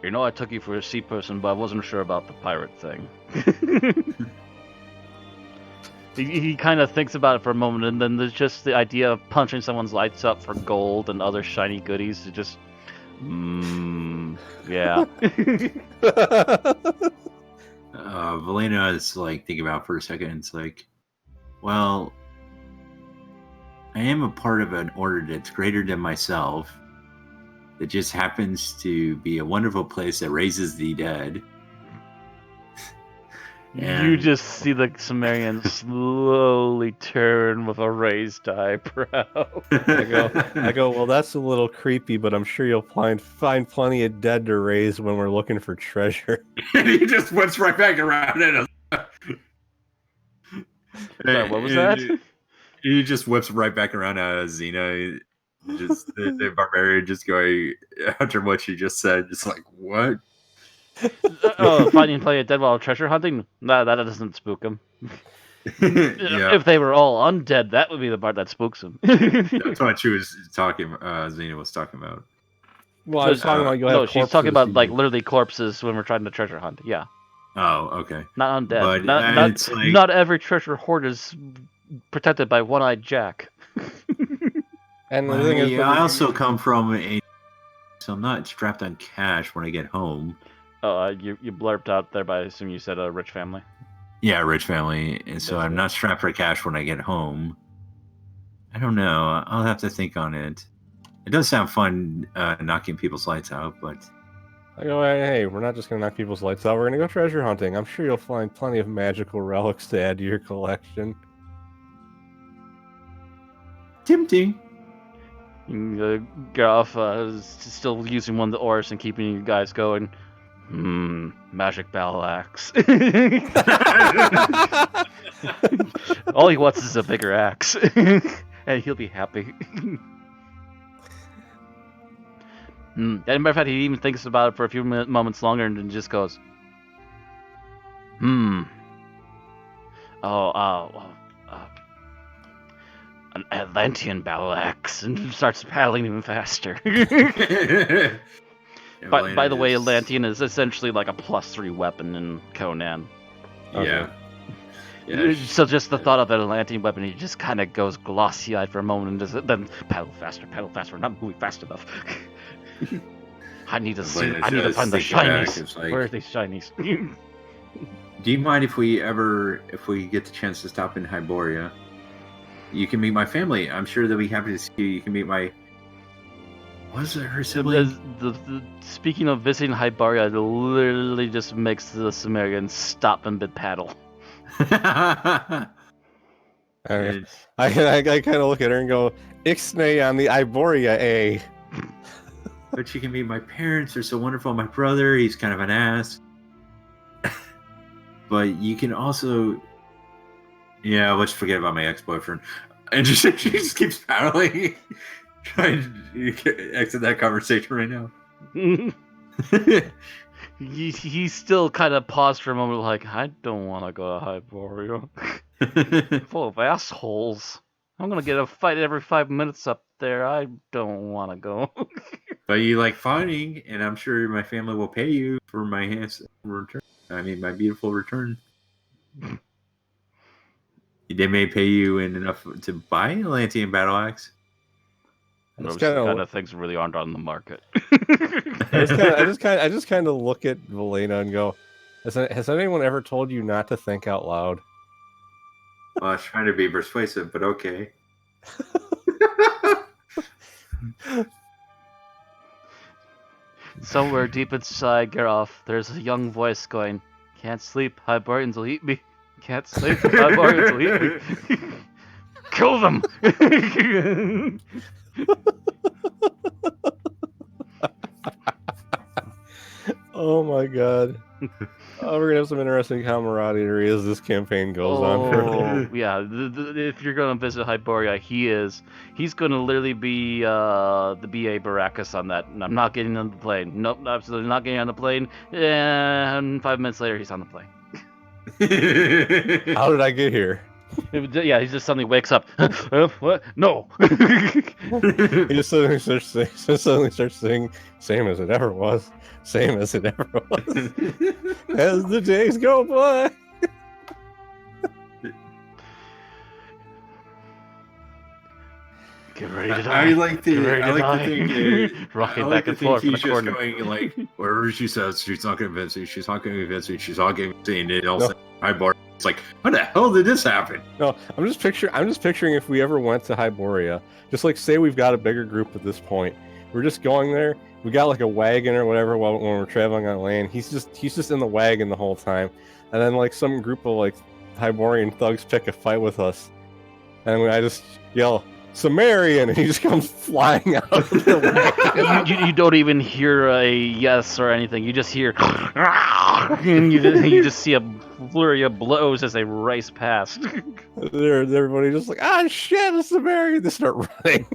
You know, I took you for a sea person, but I wasn't sure about the pirate thing. He kind of thinks about it for a moment, and then there's just the idea of punching someone's lights up for gold and other shiny goodies. It just, yeah. Valena is like thinking about it for a second. It's like, well, I am a part of an order that's greater than myself. That just happens to be a wonderful place that raises the dead. And you just see the Sumerian slowly turn with a raised eyebrow. I go, well, that's a little creepy, but I'm sure you'll find plenty of dead to raise when we're looking for treasure. And he just whips right back around at us. Sorry, what was that? He just whips right back around at Xena. Just the barbarian just going after what she just said, just like, what? Finding play a dead while treasure hunting? Nah, that doesn't spook him. Yeah, If they were all undead, that would be the part that spooks him. that's what she was talking. Xena was talking about. Well, I was talking about you'll have No, she's talking about corpses, like literally corpses when we're trying to treasure hunt. Yeah, Oh, okay. not undead. But not it's like not every treasure hoard is protected by one-eyed Jack. and the thing is, I also come from a, so I'm not strapped on cash when I get home. Oh, you blurped out there, but I assume you said a rich family. Yeah, rich family, and so I'm not strapped for cash when I get home. I don't know. I'll have to think on it. It does sound fun knocking people's lights out, but I go, hey, we're not just gonna knock people's lights out. We're gonna go treasure hunting. I'm sure you'll find plenty of magical relics to add to your collection. tempting. Garth is still using one of the oars and keeping you guys going. Magic battle axe. All he wants is a bigger axe, and he'll be happy. And matter of fact, he even thinks about it for a few moments longer and then just goes, an Atlantean battle axe, and starts paddling even faster. By the way, Atlantean is essentially like a +3 weapon in Conan. Yeah. So just the thought of an Atlantean weapon, he just kind of goes glossy-eyed for a moment, and then paddle faster. We're not moving fast enough. I need to find the shinies. Where are these shinies? Do you mind if we get the chance to stop in Hyboria? You can meet my family. I'm sure they'll be happy to see you. You can meet my... Was it her sibling? Speaking of visiting Hyboria, it literally just makes the Sumerians stop and bid-paddle. I kind of look at her and go, Ixnay on the Iboria A. But you can meet my parents. They're so wonderful. My brother, he's kind of an ass. But you can also... Yeah, let's forget about my ex-boyfriend. And she just keeps paddling. Trying to exit that conversation right now. He's still kind of paused for a moment like, I don't want to go to Hyboria. Full of assholes. I'm going to get a fight every 5 minutes up there. I don't want to go. But you like fighting, and I'm sure my family will pay you for my handsome return. I mean, my beautiful return. They may pay you enough to buy an Atlantean battle axe. Those kind of things really aren't on the market. I just kind of look at Valena and go, has anyone ever told you not to think out loud? Well, I was trying to be persuasive, but okay. Somewhere deep inside Geralt, there's a young voice going, can't sleep, Hyborians will eat me. Can't sleep, Hyborians will eat me. Kill them! Oh my god. We're gonna have some interesting camaraderie as this campaign goes on further. Yeah, if you're gonna visit Hyboria, he's gonna literally be the BA Baracus on that. And I'm not getting on the plane. Nope, absolutely not getting on the plane. And 5 minutes later, he's on the plane. How did I get here? Yeah, he just suddenly wakes up. What? No. He just suddenly starts singing, same as it ever was. Same as it ever was. As the days go by. Get ready to die. I like to think rocking back and forth in the corner. Going like wherever she says she's not going to convince me. She's not going to convince me. She's not going to convince me. And it all hi Bart. It's like, how the hell did this happen? No, I'm just picturing if we ever went to Hyboria, just like say we've got a bigger group at this point. We're just going there. We got like a wagon or whatever when we're traveling on land. He's just in the wagon the whole time, and then like some group of like Hyborian thugs pick a fight with us, and I just yell Sumerian, and he just comes flying out of the wagon. You don't even hear a yes or anything. You just hear, and you just see a flurry of blows as they race past. Everybody just like, shit, a Sumerian. They start running.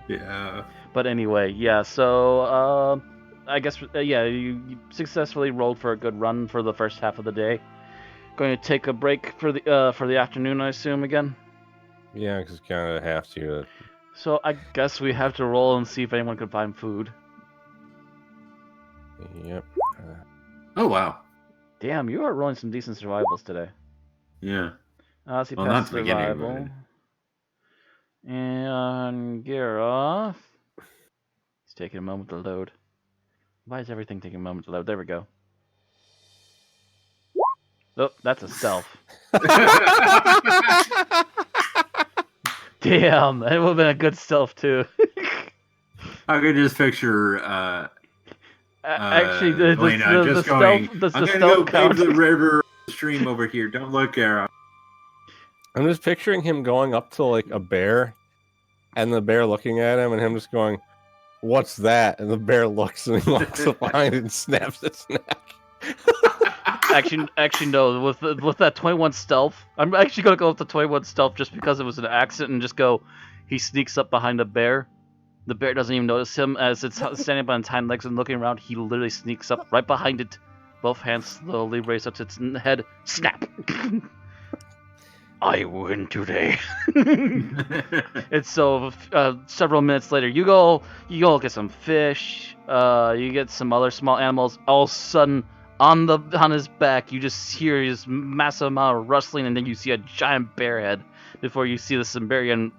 Yeah. But anyway, yeah. So I guess yeah, you successfully rolled for a good run for the first half of the day. Going to take a break for the afternoon, I assume again. Yeah, because kind of have to. So I guess we have to roll and see if anyone can find food. Yep. Oh wow. Damn, you are rolling some decent survivals today. Yeah. Let's see, Well, past not the beginning, survival. And Gareth. It's taking a moment to load. Why is everything taking a moment to load? There we go. Oh, that's a stealth. Damn, that would have been a good stealth too. I could just picture actually, the just stealth, going, the I'm gonna stealth go count. bathe the river stream over here. Don't look, Gara. I'm just picturing him going up to like a bear, and the bear looking at him, and him just going, "What's that?" And the bear looks and he walks up behind and snaps its neck. Actually, no. With that 21 stealth, I'm actually gonna go with the 21 stealth just because it was an accident, and just go. He sneaks up behind a bear. The bear doesn't even notice him as it's standing up on its hind legs and looking around. He literally sneaks up right behind it. Both hands slowly raise up to its head. Snap! I win today. And so several minutes later, you go get some fish. You get some other small animals. All of a sudden, on his back, you just hear this massive amount of rustling, and then you see a giant bear head. Before you see the Cimberian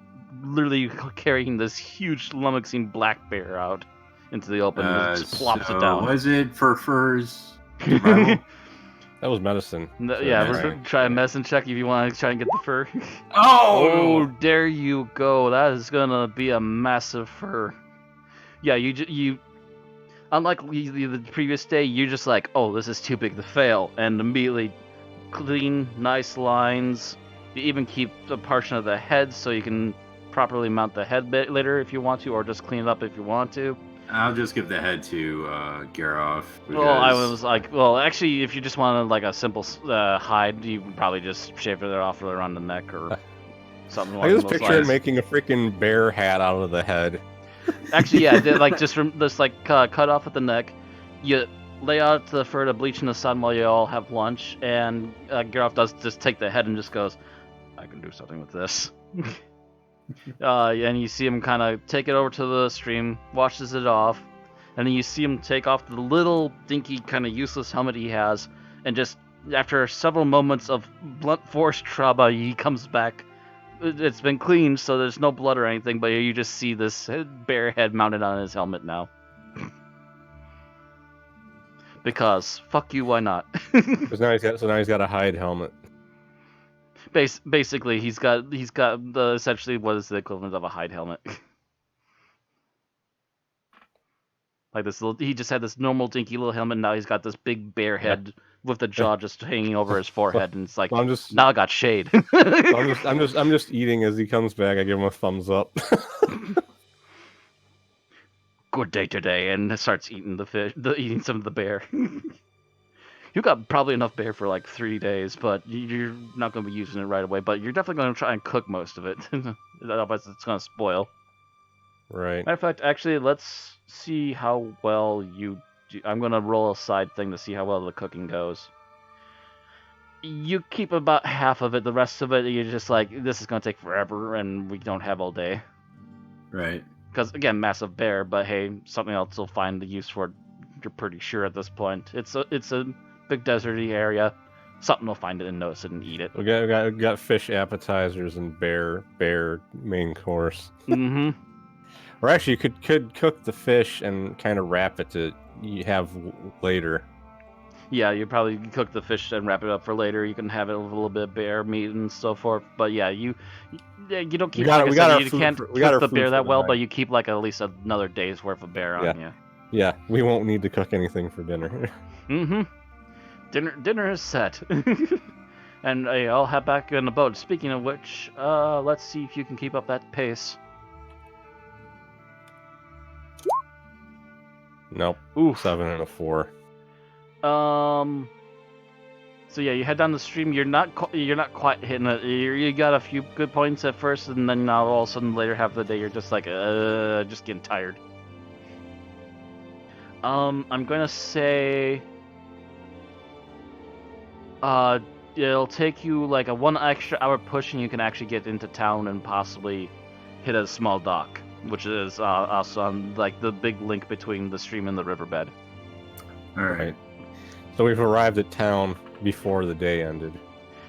literally carrying this huge lummoxing black bear out into the open, and just plops it down. Was it for furs? Survival? That was medicine. Yeah, we're try a medicine check if you want to try and get the fur. Oh, there you go. That is gonna be a massive fur. Yeah, you. Unlike the previous day, you're just like, oh, this is too big to fail, and immediately clean, nice lines. You even keep a portion of the head so you can properly mount the head bit later if you want to, or just clean it up if you want to. I'll just give the head to Garoff. Well, I was like, well, actually, if you just wanted like a simple hide, you can probably just shave it off around the neck or something like that. I just picture him making a freaking bear hat out of the head. Actually, yeah, like just cut off at the neck. You lay out the fur to bleach in the sun while you all have lunch, and Garoff does just take the head and just goes, I can do something with this. And you see him kind of take it over to the stream, washes it off, and then you see him take off the little dinky kind of useless helmet he has, and just after several moments of blunt force trauma, he comes back. It's been cleaned, so there's no blood or anything, but you just see this bear head mounted on his helmet now. Because fuck you, why not? now he's got a hide helmet. Basically, he's got the essentially what is the equivalent of a hide helmet. Like this little, he just had this normal dinky little helmet. Now he's got this big bear head with the jaw just hanging over his forehead, and it's like, now I got shade. I'm just eating as he comes back. I give him a thumbs up. Good day today, and starts eating the fish, eating some of the bear. You got probably enough bear for like 3 days, but you're not going to be using it right away. But you're definitely going to try and cook most of it. Otherwise, it's going to spoil. Right. Matter of fact, actually, let's see how well you do. I'm going to roll a side thing to see how well the cooking goes. You keep about half of it. The rest of it, you're just like, this is going to take forever, and we don't have all day. Right. Because, again, massive bear, but hey, something else will find the use for it. You're pretty sure at this point. It's a big deserty area. Something will find it and notice it and eat it. We got fish appetizers and bear main course. Mm-hmm. Or actually, you could cook the fish and kind of wrap it to have later. Yeah, you probably cook the fish and wrap it up for later. You can have it with a little bit of bear meat and so forth. But yeah, you don't keep. You can't cook the bear that well, but you keep like at least another day's worth of bear on you. Yeah, we won't need to cook anything for dinner. Mm-hmm. Dinner is set. And I'll head back in the boat. Speaking of which, let's see if you can keep up that pace. Nope. Ooh. 7 and a 4. So yeah, you head down the stream. You're not quite hitting it. You got a few good points at first, and then now all of a sudden later half of the day you're just like just getting tired. I'm gonna say, it'll take you like a 1 extra hour push, and you can actually get into town and possibly hit a small dock, which is also on like the big link between the stream and the riverbed. All right. So we've arrived at town before the day ended.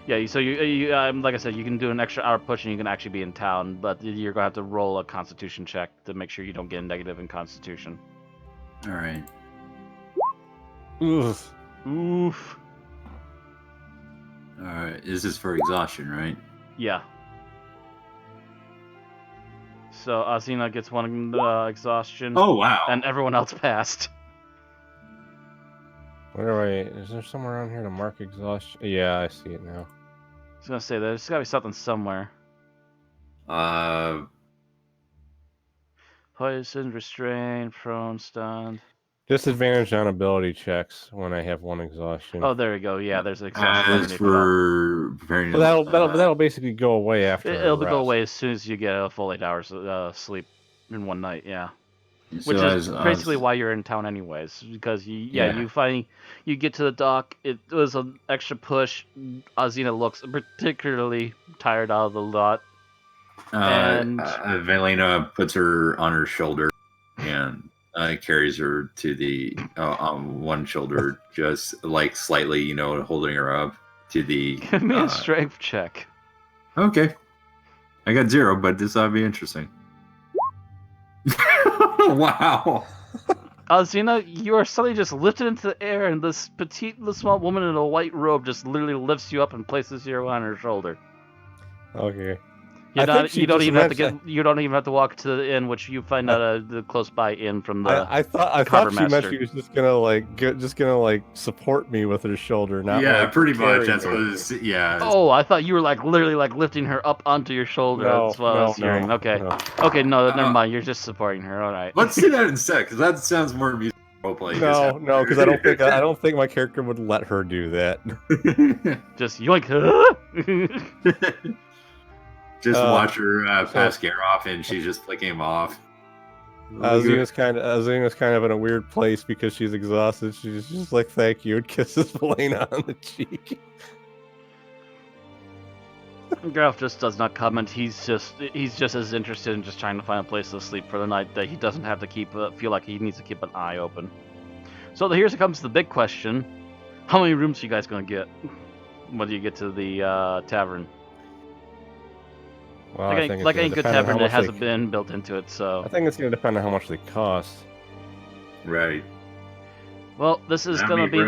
Yeah, so you like I said, you can do an extra hour push and you can actually be in town, but you're gonna have to roll a Constitution check to make sure you don't get a negative in Constitution. All right. Oof. Oof. All right. This is for exhaustion, right? Yeah. So Azina gets 1 exhaustion. Oh wow. And everyone else passed. Where do I? Is there somewhere around here to mark exhaustion? Yeah, I see it now. I was gonna say there's gotta be something somewhere. Poison, restrained, prone, stunned. Disadvantage on ability checks when I have 1 exhaustion. Oh, there we go. Yeah, there's exhaustion. As for preparing. Well, that'll basically go away after. It'll go away as soon as you get a full 8 hours sleep in 1 night. Yeah. So Which is basically why you're in town anyways, because you get to the dock, it was an extra push. Azina looks particularly tired out of the lot. And Velena puts her on her shoulder and carries her to the on one shoulder, just like slightly, holding her up to the. Give me a strength check. Okay. I got 0, but this ought to be interesting. Wow. Azina, you are suddenly just lifted into the air, and this petite, small woman in a white robe just literally lifts you up and places you on her shoulder. Okay. You don't even have to walk to the inn, which you find out the close by inn from the. I thought she meant she was just gonna support me with her shoulder, not pretty much. That's what it is. Yeah. Oh, I thought you were literally lifting her up onto your shoulder. That's what I was hearing. Okay. No. Okay, no, never mind. You're just supporting her. All right. Let's do that instead, because that sounds more musical roleplay. No, because I don't think my character would let her do that. Just yoink. Just watch her pass Garoff, and she's just flicking him off. Azina's kind of in a weird place because she's exhausted. She's just like, "Thank you," and kisses Velena on the cheek. Garoff just does not comment. He's just as interested in just trying to find a place to sleep for the night that he doesn't have to feel like he needs to keep an eye open. So here comes the big question: how many rooms are you guys gonna get when you get to the tavern? Well, like any good tavern that has a bin built into it, so... I think it's going to depend on how much they cost. Right. Well, this is going to be,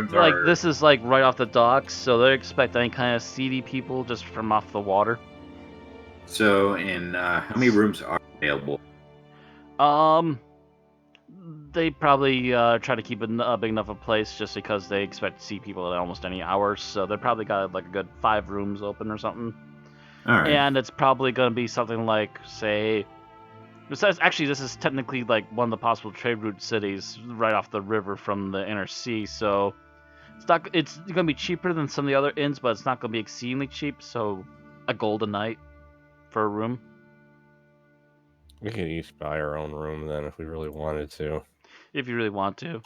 this is right off the docks, so they expect any kind of seedy people just from off the water. So, how many rooms are available? They probably try to keep a big enough a place just because they expect to see people at almost any hour, so they probably got a good 5 rooms open or something. All right. And it's probably going to be something like, say... Besides, actually, this is technically one of the possible trade route cities right off the river from the inner sea, so... It's going to be cheaper than some of the other inns, but it's not going to be exceedingly cheap, so a gold a night for a room. We could each buy our own room then if we really wanted to. If you really want to.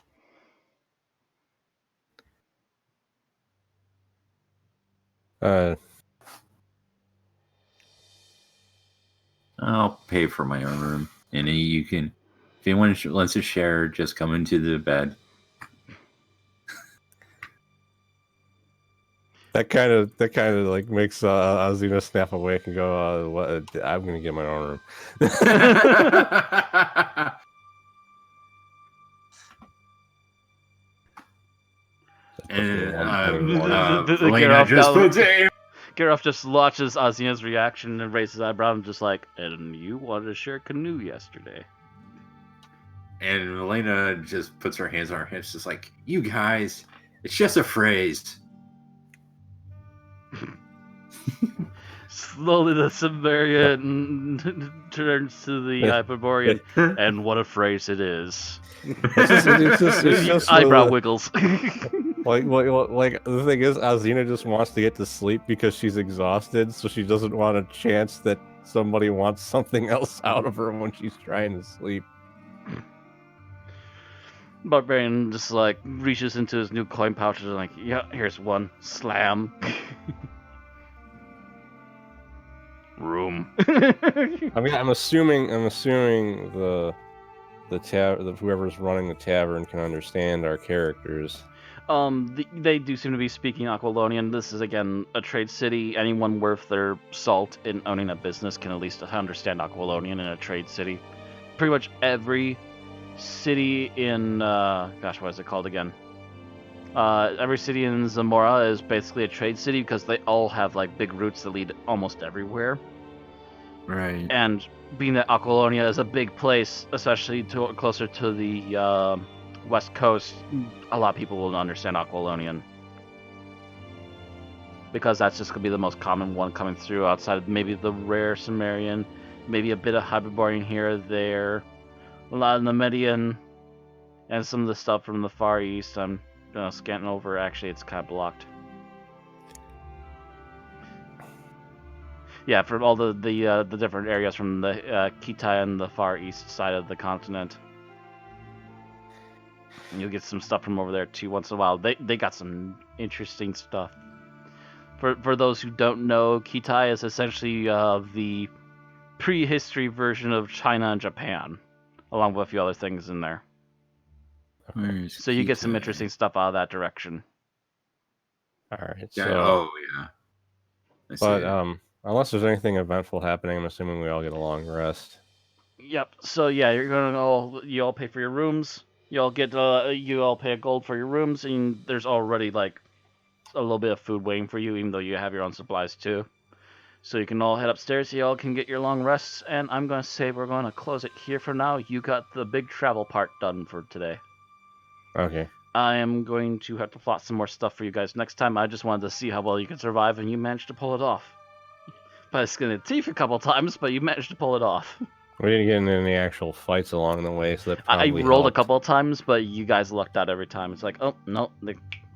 I'll pay for my own room, and you can, if anyone wants to share, just come into the bed. That kind of makes Azina snap awake and go, "What? I'm gonna get my own room." And Garoff just watches Azina's reaction and raises his eyebrow and just and you wanted to share a canoe yesterday. And Velena just puts her hands on her hips, just like, you guys, it's just a phrase. Slowly the Cimmerian turns to the Hyperborean, and what a phrase it is. It's just eyebrow wiggles. Like the thing is, Azina just wants to get to sleep because she's exhausted, so she doesn't want a chance that somebody wants something else out of her when she's trying to sleep. Barbarian just like reaches into his new coin pouch and like, yeah, here's one. Slam. Room. I mean, I'm assuming the whoever's running the tavern can understand our characters. They do seem to be speaking Aquilonian. This is again a trade city. Anyone worth their salt in owning a business can at least understand Aquilonian in a trade city. Pretty much every city in gosh, what is it called again? Every city in Zamora is basically a trade city because they all have like big routes that lead almost everywhere. Right. And being that Aquilonian is a big place, especially closer to the west coast, a lot of people will understand Aquilonian. Because that's just going to be the most common one coming through outside of maybe the rare Sumerian, maybe a bit of Hyperborean here or there, a lot of Nemedian, and some of the stuff from the Far East. I'm scanning over. Actually, it's kind of blocked. Yeah, from all the different areas from the Kitai and the Far East side of the continent. And you'll get some stuff from over there too once in a while. They got some interesting stuff. For those who don't know, Kitai is essentially the prehistory version of China and Japan, along with a few other things in there. So you get some interesting stuff out of that direction. All right. Yeah. So, Oh yeah. But unless there's anything eventful happening, I'm assuming we all get a long rest. Yep. So yeah, you all pay for your rooms. You all pay a gold for your rooms, and there's already like a little bit of food waiting for you, even though you have your own supplies too. So you can all head upstairs. You all can get your long rests, and I'm gonna say we're gonna close it here for now. You got the big travel part done for today. Okay. I am going to have to plot some more stuff for you guys next time. I just wanted to see how well you can survive, and you managed to pull it off. By skin of teeth a couple times, but you managed to pull it off. We didn't get into any actual fights along the way, so that I probably rolled helped. a couple of times, but you guys lucked out every time. It's like, oh, no,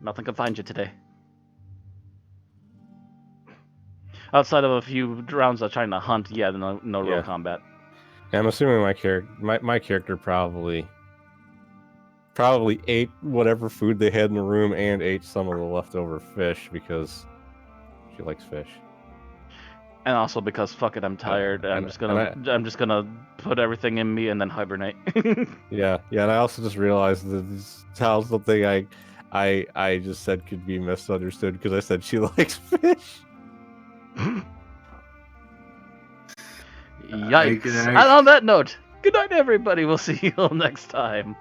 nothing can find you today. Outside of a few rounds of trying to hunt, yeah, no real combat. Yeah, I'm assuming my character probably ate whatever food they had in the room and ate some of the leftover fish because she likes fish. And also because fuck it, I'm tired. I'm just gonna put everything in me and then hibernate. Yeah, and I also just realized that this sounds something I just said could be misunderstood because I said she likes fish. Yikes! And on that note, good night, everybody. We'll see you all next time.